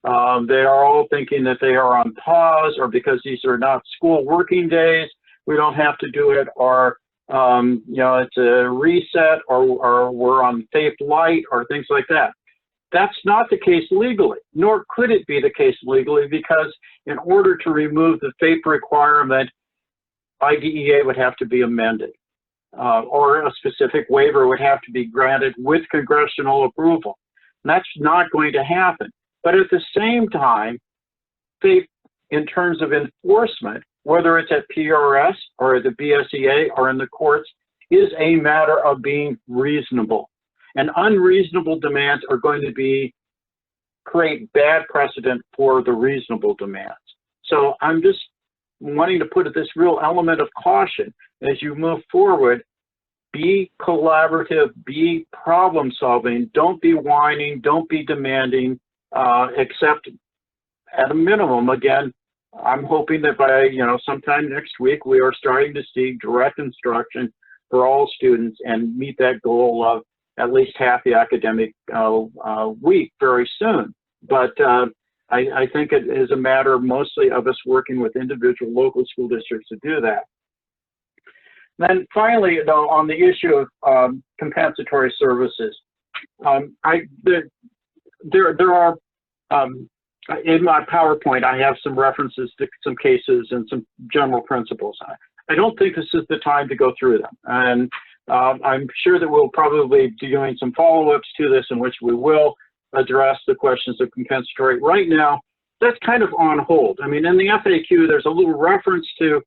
They are all thinking that they are on pause, or because these are not school working days, we don't have to do it, or it's a reset, or we're on FAPE light, or things like that. That's not the case legally, nor could it be the case legally, because in order to remove the FAPE requirement, IDEA would have to be amended, or a specific waiver would have to be granted with congressional approval. And that's not going to happen. But at the same time, FAPE, in terms of enforcement, whether it's at PRS or at the BSEA or in the courts, is a matter of being reasonable. And unreasonable demands are going to create bad precedent for the reasonable demands. So I'm just wanting to put this real element of caution as you move forward. Be collaborative, be problem solving, don't be whining, don't be demanding, except at a minimum. Again, I'm hoping that by sometime next week we are starting to see direct instruction for all students and meet that goal of at least half the academic week very soon. But I think it is a matter mostly of us working with individual local school districts to do that. Then finally, though, on the issue of compensatory services, there are, in my PowerPoint, I have some references to some cases and some general principles. I don't think this is the time to go through them. And I'm sure that we'll probably be doing some follow-ups to this in which we will address the questions of compensatory. Right now, that's kind of on hold. I mean, in the FAQ, there's a little reference to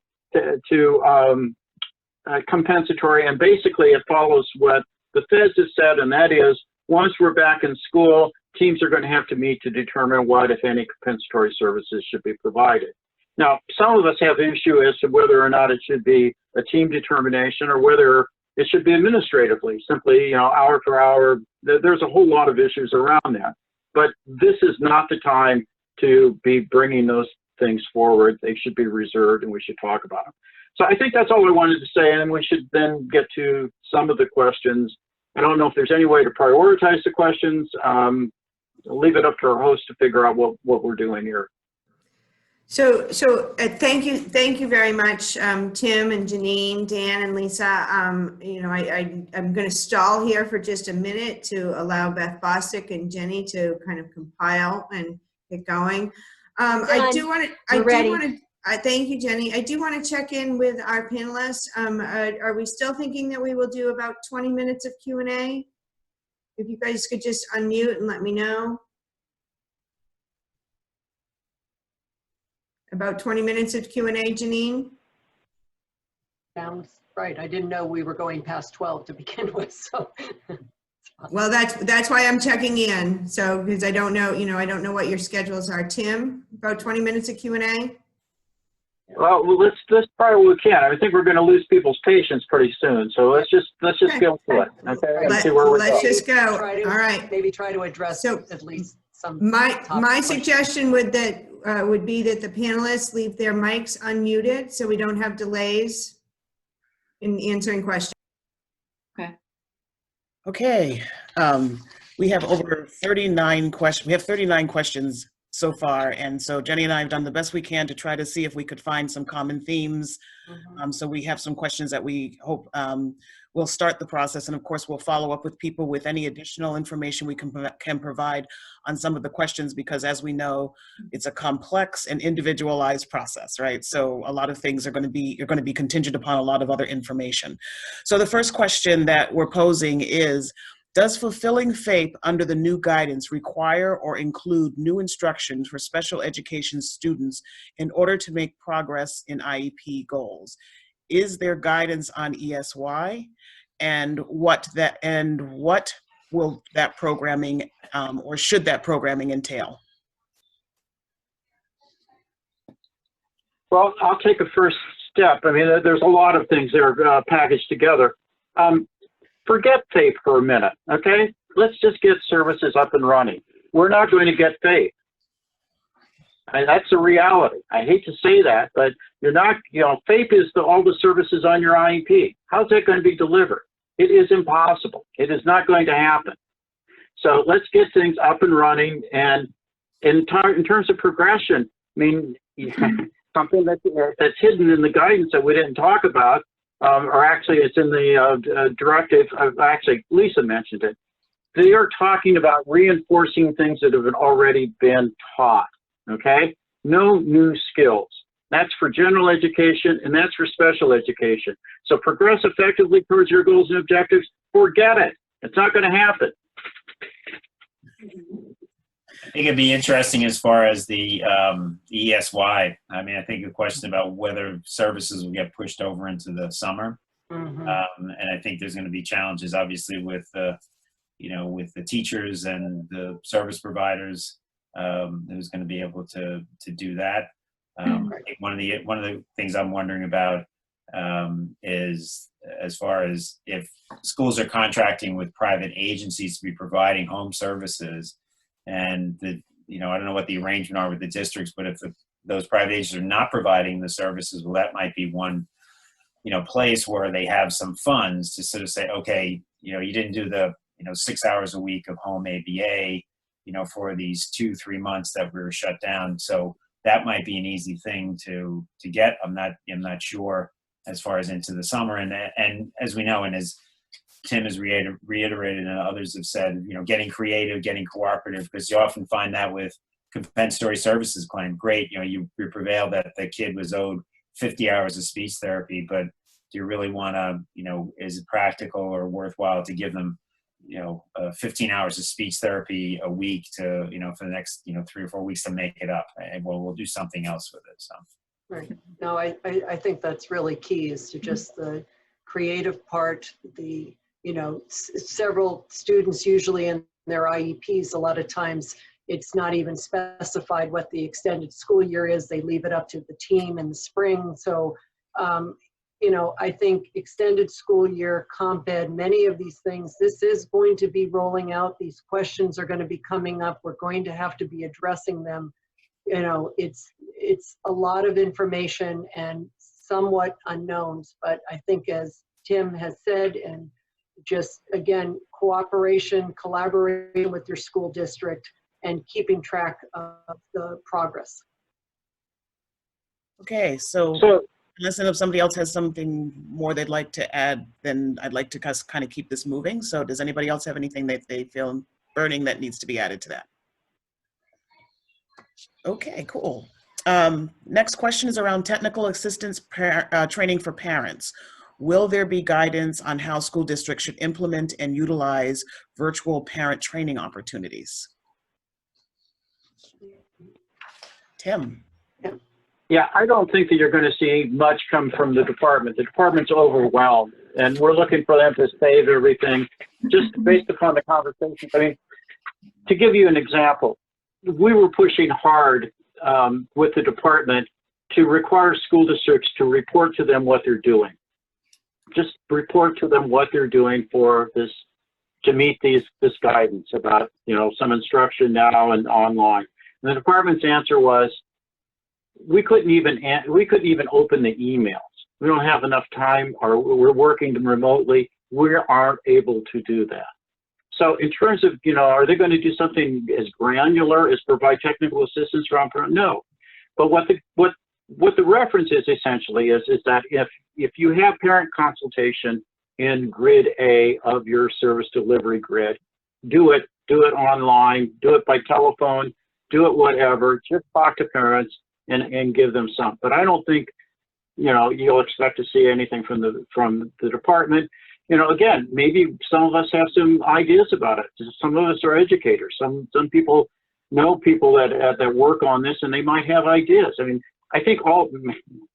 compensatory, and basically it follows what the feds have said, and that is, once we're back in school, teams are going to have to meet to determine what, if any, compensatory services should be provided. Now, some of us have issue as to whether or not it should be a team determination or whether it should be administratively, simply, hour for hour. There's a whole lot of issues around that. But this is not the time to be bringing those things forward. They should be reserved, and we should talk about them. So I think that's all I wanted to say, and we should then get to some of the questions. I don't know if there's any way to prioritize the questions. I'll leave it up to our host to figure out what we're doing here. So thank you very much, Tim and Janine, Dan and Lisa. I'm going to stall here for just a minute to allow Beth Bostic and Jenny to kind of compile and get going. Thank you, Jenny. I do want to check in with our panelists. Are we still thinking that we will do about 20 minutes of Q&A? If you guys could just unmute and let me know. About 20 minutes of Q&A, Janine? Sounds right. I didn't know we were going past 12 to begin with, so. Well, that's why I'm checking in. So, because I don't know, I don't know what your schedules are. Tim, about 20 minutes of Q&A? Well, let's try what we can. I think we're going to lose people's patience pretty soon. So let's just go for it. Okay. Let's just go. All right. Maybe try to address at least some. My suggestion would be that the panelists leave their mics unmuted so we don't have delays in answering questions. Okay. We have over 39 questions. We have 39 questions so far, and so Jenny and I have done the best we can to try to see if we could find some common themes. So we have some questions that we hope will start the process, and of course we'll follow up with people with any additional information we can provide on some of the questions, because as we know, it's a complex and individualized process, right? So a lot of things you're going to be contingent upon a lot of other information. So the first question that we're posing is, does fulfilling FAPE under the new guidance require or include new instructions for special education students in order to make progress in IEP goals? Is there guidance on ESY, and what will that programming or should that programming entail? Well, I'll take a first step. I mean, there's a lot of things that are packaged together. Forget FAPE for a minute, okay? Let's just get services up and running. We're not going to get FAPE. That's a reality. I hate to say that, but you're not, FAPE is all the services on your IEP. How's that going to be delivered? It is impossible. It is not going to happen. So let's get things up and running. And in terms of progression, I mean, something that's hidden in the guidance that we didn't talk about or actually it's in the directive, actually Lisa mentioned it. They are talking about reinforcing things that have already been taught, okay? No new skills. That's for general education and that's for special education. So progress effectively towards your goals and objectives, forget it. It's not gonna happen. I think it'd be interesting as far as the ESY. I mean, I think the question about whether services will get pushed over into the summer. Mhm. And I think there's going to be challenges, obviously, with with the teachers and the service providers who's going to be able to do that. I think one of the things I'm wondering about is as far as if schools are contracting with private agencies to be providing home services, and I don't know what the arrangement are with the districts, but if those private agencies are not providing the services, well, that might be one place where they have some funds to sort of say, okay, you didn't do the 6 hours a week of home ABA, for these 2-3 months that we were shut down. So that might be an easy thing to get. I'm not sure as far as into the summer, and as we know, and as Tim has reiterated and others have said, getting creative, getting cooperative, because you often find that with compensatory services claim. Great, you prevailed that the kid was owed 50 hours of speech therapy, but do you really want to, is it practical or worthwhile to give them, 15 hours of speech therapy a week to, for the next, 3 or 4 weeks to make it up? And we'll do something else with it. So. Right. No, I think that's really key, is to just the creative part, several students usually in their IEPs, a lot of times it's not even specified what the extended school year is. They leave it up to the team in the spring. So, I think extended school year, comp ed, many of these things, this is going to be rolling out. These questions are going to be coming up. We're going to have to be addressing them. It's a lot of information and somewhat unknowns, but I think, as Tim has said, and just again, cooperation, collaborating with your school district and keeping track of the progress. Okay, so unless if somebody else has something more they'd like to add, then I'd like to kind of keep this moving. So does anybody else have anything that they feel burning that needs to be added to that? Okay, cool. Next question is around technical assistance training for parents. Will there be guidance on how school districts should implement and utilize virtual parent training opportunities? Tim. Yeah, I don't think that you're going to see much come from the department. The department's overwhelmed, and we're looking for them to save everything just based upon the conversation. I mean, to give you an example, we were pushing hard with the department to require school districts to report to them what they're doing. Just report to them what they're doing for this, to meet this guidance about, some instruction now and online. And the department's answer was, we couldn't even open the emails. We don't have enough time, or we're working remotely. We aren't able to do that. So in terms of, are they going to do something as granular as provide technical assistance around parent? No. But what the reference is essentially is that if you have parent consultation in grid A of your service delivery grid, do it online, do it by telephone, do it whatever, just talk to parents and give them some. But I don't think, you'll expect to see anything from the department. Again, maybe some of us have some ideas about it. Some of us are educators. Some people know people that work on this, and they might have ideas. I mean, I think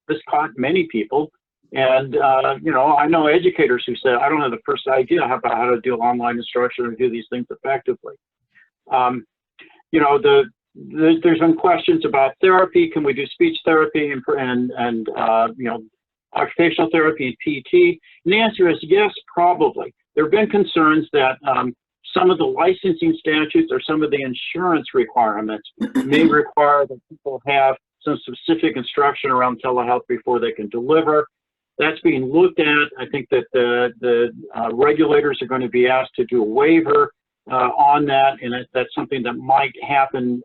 this caught many people, and I know educators who said, I don't have the first idea about how to do online instruction or do these things effectively. There's been questions about therapy. Can we do speech therapy and occupational therapy and PT? And the answer is yes, probably. There have been concerns that some of the licensing statutes or some of the insurance requirements may require that people have some specific instruction around telehealth before they can deliver. That's being looked at. I think that the regulators are going to be asked to do a waiver on that, and that's something that might happen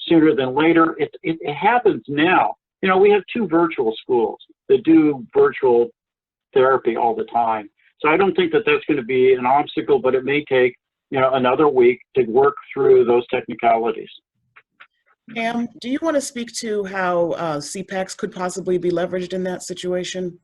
sooner than later. It happens now. We have 2 virtual schools that do virtual therapy all the time. So I don't think that that's going to be an obstacle, but it may take, another week to work through those technicalities. Pam, do you want to speak to how CPACs could possibly be leveraged in that situation?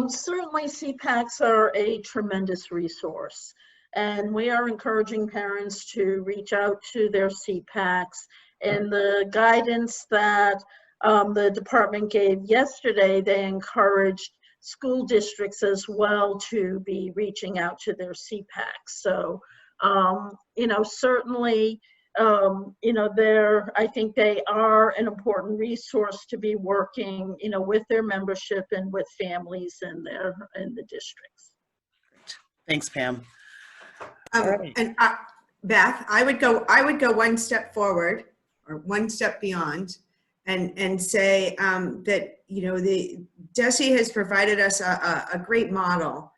Certainly CPACs are a tremendous resource, and we are encouraging parents to reach out to their CPACs. And the guidance that the department gave yesterday, they encouraged school districts as well to be reaching out to their CPACs. So, certainly, I think they are an important resource to be working, with their membership and with families in the districts. Thanks, Pam. And Beth, I would go one step forward or one step beyond and say that, the DESE has provided us a great model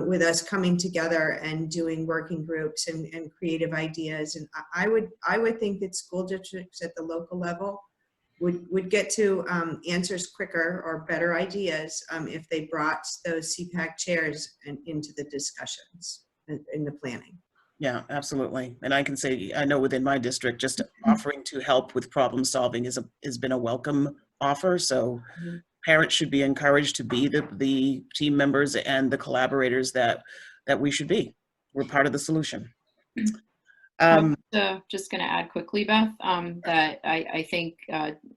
with us coming together and doing working groups and creative ideas. And I would think that school districts at the local level would get to answers quicker or better ideas if they brought those CPAC chairs into the discussions in the planning. Yeah, absolutely. And I can say, I know within my district, just offering to help with problem solving has been a welcome offer. So parents should be encouraged to be the team members and the collaborators that we should be. We're part of the solution. I'm just going to add quickly, Beth, that I think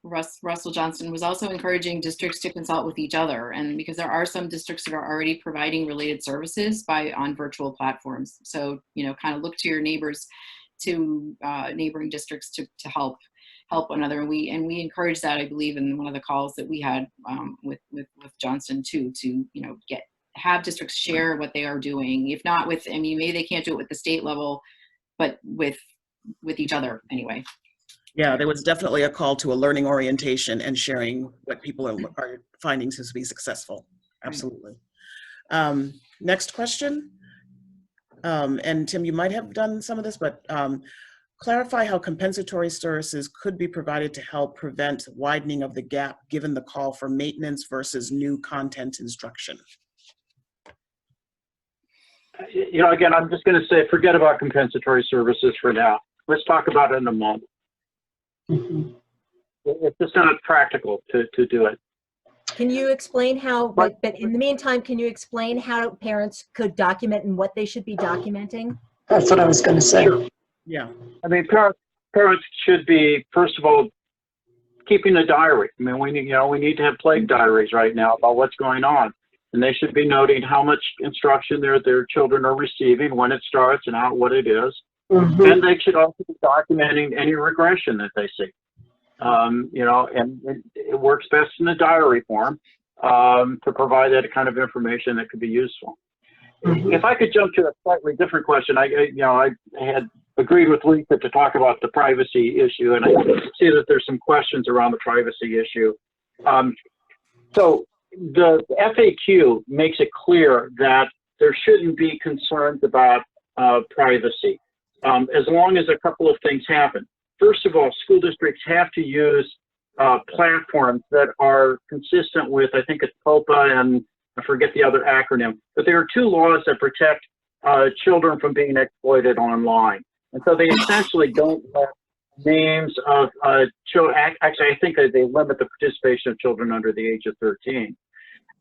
Russell Johnston was also encouraging districts to consult with each other, and because there are some districts that are already providing related services on virtual platforms. So, kind of look to your neighbors, to neighboring districts to help one another. And we encourage that, I believe, in one of the calls that we had with Johnston too, to have districts share what they are doing. If not with, maybe they can't do it with the state level, but with each other anyway. Yeah, there was definitely a call to a learning orientation and sharing what people are finding to be successful. Absolutely. Next question. And Tim, you might have done some of this, but clarify how compensatory services could be provided to help prevent widening of the gap given the call for maintenance versus new content instruction. Again, I'm just going to say, forget about compensatory services for now. Let's talk about it in a month. It's just not practical to do it. Can you explain how, but in the meantime, can you explain how parents could document and what they should be documenting? That's what I was going to say. Sure. Yeah. Parents should be, first of all, keeping a diary. We need to have plague diaries right now about what's going on. And they should be noting how much instruction their children are receiving, when it starts, and what it is. And they should also be documenting any regression that they see. And it works best in a diary form to provide that kind of information that could be useful. If I could jump to a slightly different question, I had agreed with Lisa to talk about the privacy issue, and I see that there's some questions around the privacy issue. So the FAQ makes it clear that there shouldn't be concerns about privacy, as long as a couple of things happen. First of all, school districts have to use platforms that are consistent with, I think it's COPA and I forget the other acronym, but there are two laws that protect children from being exploited online. And so they essentially don't let names of children, actually I think they limit the participation of children under the age of 13.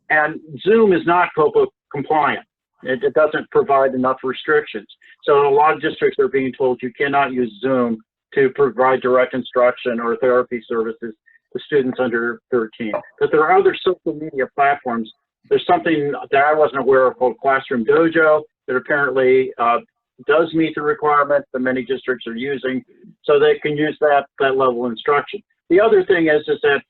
And Zoom is not COPA compliant. It doesn't provide enough restrictions. So a lot of districts are being told you cannot use Zoom to provide direct instruction or therapy services to students under 13. But there are other social media platforms. There's something that I wasn't aware of called Classroom Dojo that apparently does meet the requirements that many districts are using, so they can use that level of instruction. The other thing is that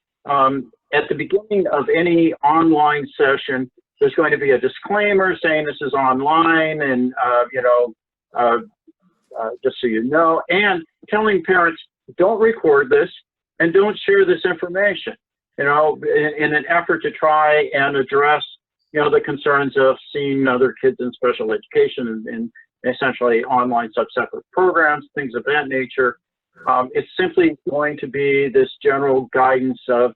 at the beginning of any online session, there's going to be a disclaimer saying this is online and, just so you know, and telling parents, don't record this and don't share this information, in an effort to try and address, the concerns of seeing other kids in special education and essentially online sub-separate programs, things of that nature. It's simply going to be this general guidance of,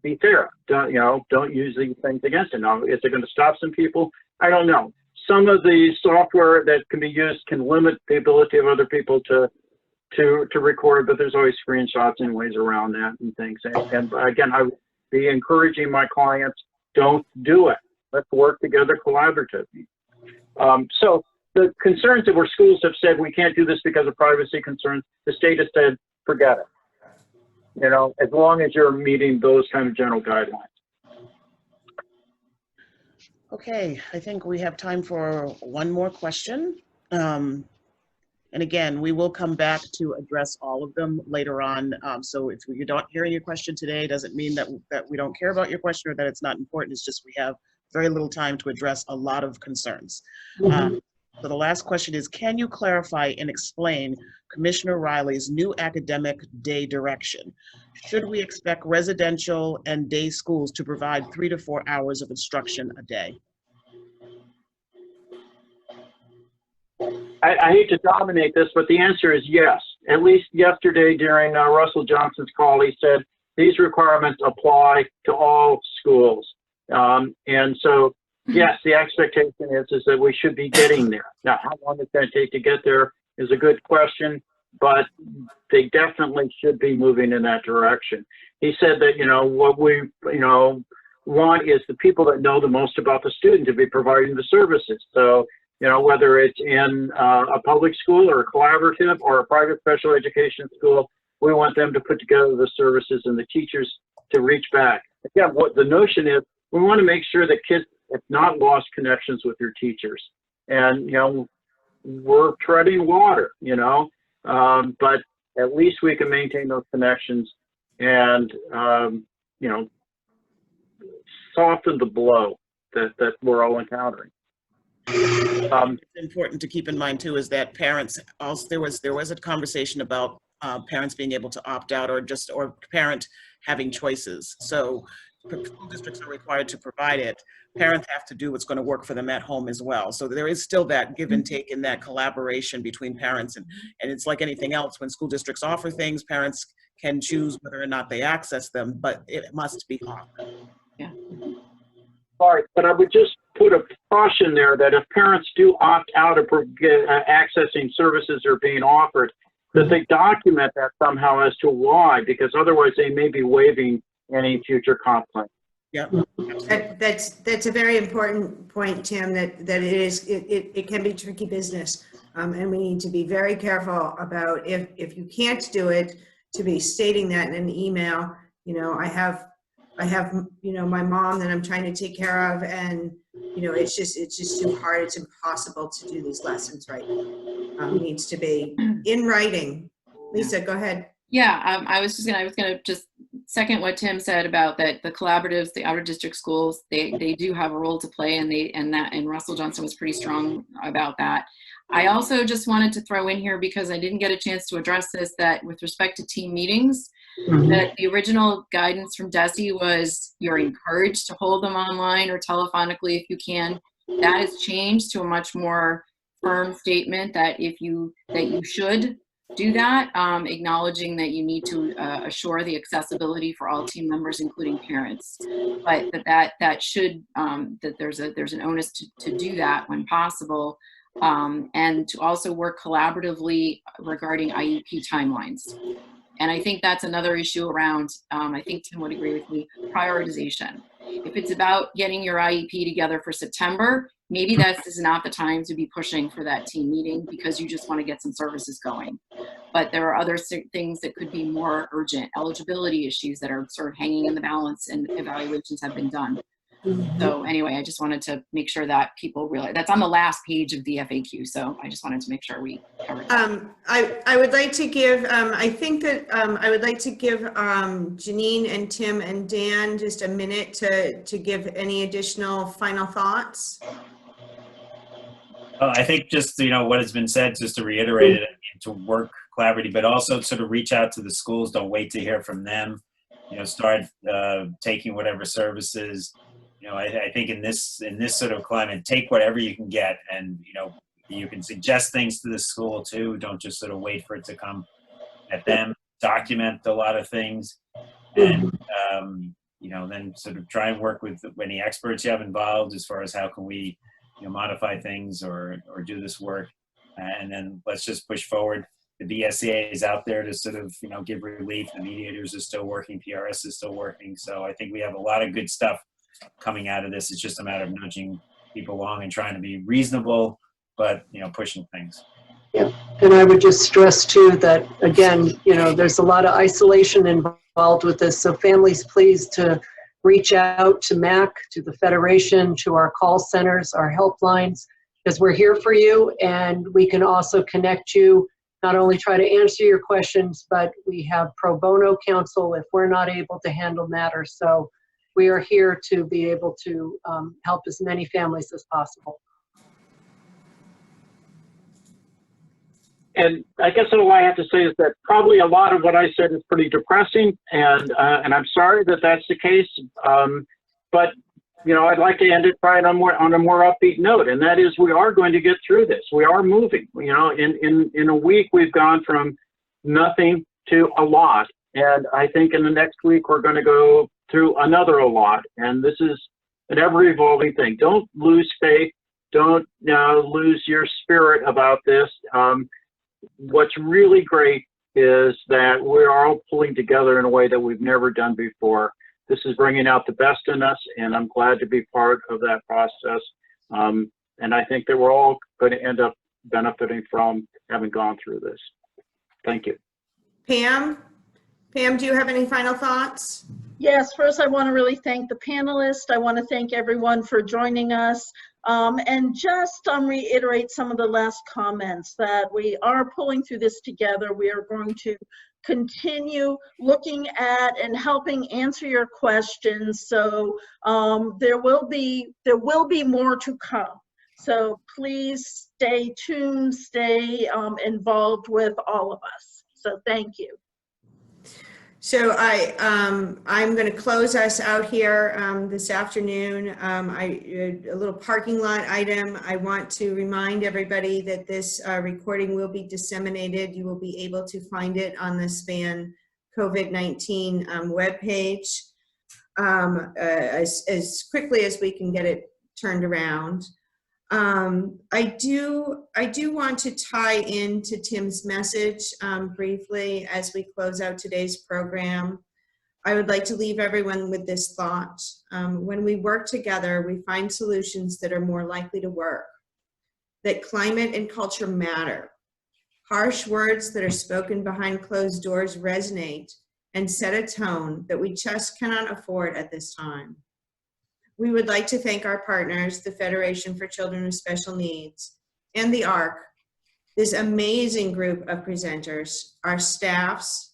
be fair. Don't use these things against it. Now, is it going to stop some people? I don't know. Some of the software that can be used can limit the ability of other people to record, but there's always screenshots and ways around that and things. And again, I would be encouraging my clients, don't do it. Let's work together collaboratively. So the concerns that where schools have said we can't do this because of privacy concerns, the state has said, forget it. As long as you're meeting those kind of general guidelines. Okay, I think we have time for one more question. And again, we will come back to address all of them later on. So if you're not hearing your question today, doesn't mean that we don't care about your question or that it's not important. It's just we have very little time to address a lot of concerns. So the last question is, can you clarify and explain Commissioner Riley's new academic day direction? Should we expect residential and day schools to provide 3 to 4 hours of instruction a day? I hate to dominate this, but the answer is yes. At least yesterday during Russell Johnson's call, he said these requirements apply to all schools. And so, yes, the expectation is that we should be getting there. Now, how long it's going to take to get there is a good question, but they definitely should be moving in that direction. He said that, what we, want is the people that know the most about the student to be providing the services. So, whether it's in a public school or a collaborative or a private special education school, we want them to put together the services and the teachers to reach back. Again, what the notion is, we want to make sure that kids have not lost connections with their teachers. And, we're treading water, but at least we can maintain those connections and, soften the blow that we're all encountering. It's important to keep in mind too is that parents also there was a conversation about parents being able to opt out or parent having choices. So school districts are required to provide it. Parents have to do what's going to work for them at home as well. So there is still that give and take in that collaboration between parents, and it's like anything else. When school districts offer things, parents can choose whether or not they access them, but it must be offered. Yeah. All right, but I would just put a caution there that if parents do opt out of accessing services that are being offered, that they document that somehow as to why, because otherwise they may be waiving any future conflict. Yeah, that's a very important point, Tim. That it can be tricky business, and we need to be very careful about if you can't do it, to be stating that in an email. I have my mom that I'm trying to take care of, and it's just too hard. It's impossible to do these lessons right. It needs to be in writing. Lisa, go ahead. Yeah, I was gonna second what Tim said about that the collaboratives, the outer district schools, they do have a role to play, and Russell Johnson was pretty strong about that. I also just wanted to throw in here, because I didn't get a chance to address this, that with respect to team meetings, that the original guidance from DESE was you're encouraged to hold them online or telephonically if you can. That has changed to a much more firm statement that you should do that, acknowledging that you need to assure the accessibility for all team members, including parents, but that should that there's an onus to do that when possible, and to also work collaboratively regarding IEP timelines. And I think that's another issue around, I think Tim would agree with me, prioritization. If it's about getting your IEP together for September, maybe this is not the time to be pushing for that team meeting because you just want to get some services going. But there are other things that could be more urgent, eligibility issues that are sort of hanging in the balance, and evaluations have been done. So anyway, I just wanted to make sure that people realize that's on the last page of the FAQ. So I just wanted to make sure we covered that. I would like to give, I think that I would like to give Janine and Tim and Dan just a minute to give any additional final thoughts. I think just, what has been said, just to reiterate it, to work collaboratively, but also sort of reach out to the schools. Don't wait to hear from them. Start taking whatever services. I think in this sort of climate, take whatever you can get, and you can suggest things to the school too. Don't just sort of wait for it to come at them. Document a lot of things, and then sort of try and work with any experts you have involved as far as how can we, modify things or do this work. And then let's just push forward. The BSCA is out there to sort of, give relief. The mediators are still working. PRS is still working. So I think we have a lot of good stuff coming out of this. It's just a matter of nudging people along and trying to be reasonable, but, pushing things. Yeah, and I would just stress too that, again, there's a lot of isolation involved with this. So families, please to reach out to MAC, to the Federation, to our call centers, our helplines, because we're here for you, and we can also connect you, not only try to answer your questions, but we have pro bono counsel if we're not able to handle matters. So we are here to be able to help as many families as possible. And I guess all I have to say is that probably a lot of what I said is pretty depressing, and I'm sorry that that's the case. But I'd like to end it probably on a more upbeat note, and that is we are going to get through this. We are moving. In a week we've gone from nothing to a lot, and I think in the next week we're going to go through another a lot. And this is an ever-evolving thing. Don't lose faith. Don't lose your spirit about this. What's really great is that we're all pulling together in a way that we've never done before. This is bringing out the best in us, and I'm glad to be part of that process. And I think that we're all going to end up benefiting from having gone through this. Thank you. Pam, do you have any final thoughts? Yes, first I want to really thank the panelists. I want to thank everyone for joining us. And just reiterate some of the last comments that we are pulling through this together. We are going to continue looking at and helping answer your questions. So there will be more to come. So please stay tuned, stay involved with all of us. So thank you. So I'm going to close us out here this afternoon. A little parking lot item. I want to remind everybody that this recording will be disseminated. You will be able to find it on the SPAN COVID-19 webpage as quickly as we can get it turned around. I do want to tie into Tim's message briefly as we close out today's program. I would like to leave everyone with this thought. When we work together, we find solutions that are more likely to work, that climate and culture matter. Harsh words that are spoken behind closed doors resonate and set a tone that we just cannot afford at this time. We would like to thank our partners, the Federation for Children with Special Needs, and the ARC, this amazing group of presenters, our staffs,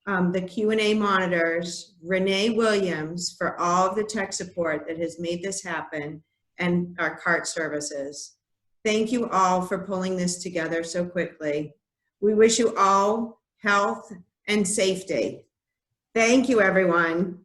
the Q&A monitors, Renee Williams for all of the tech support that has made this happen, and our CART services. Thank you all for pulling this together so quickly. We wish you all health and safety. Thank you, everyone.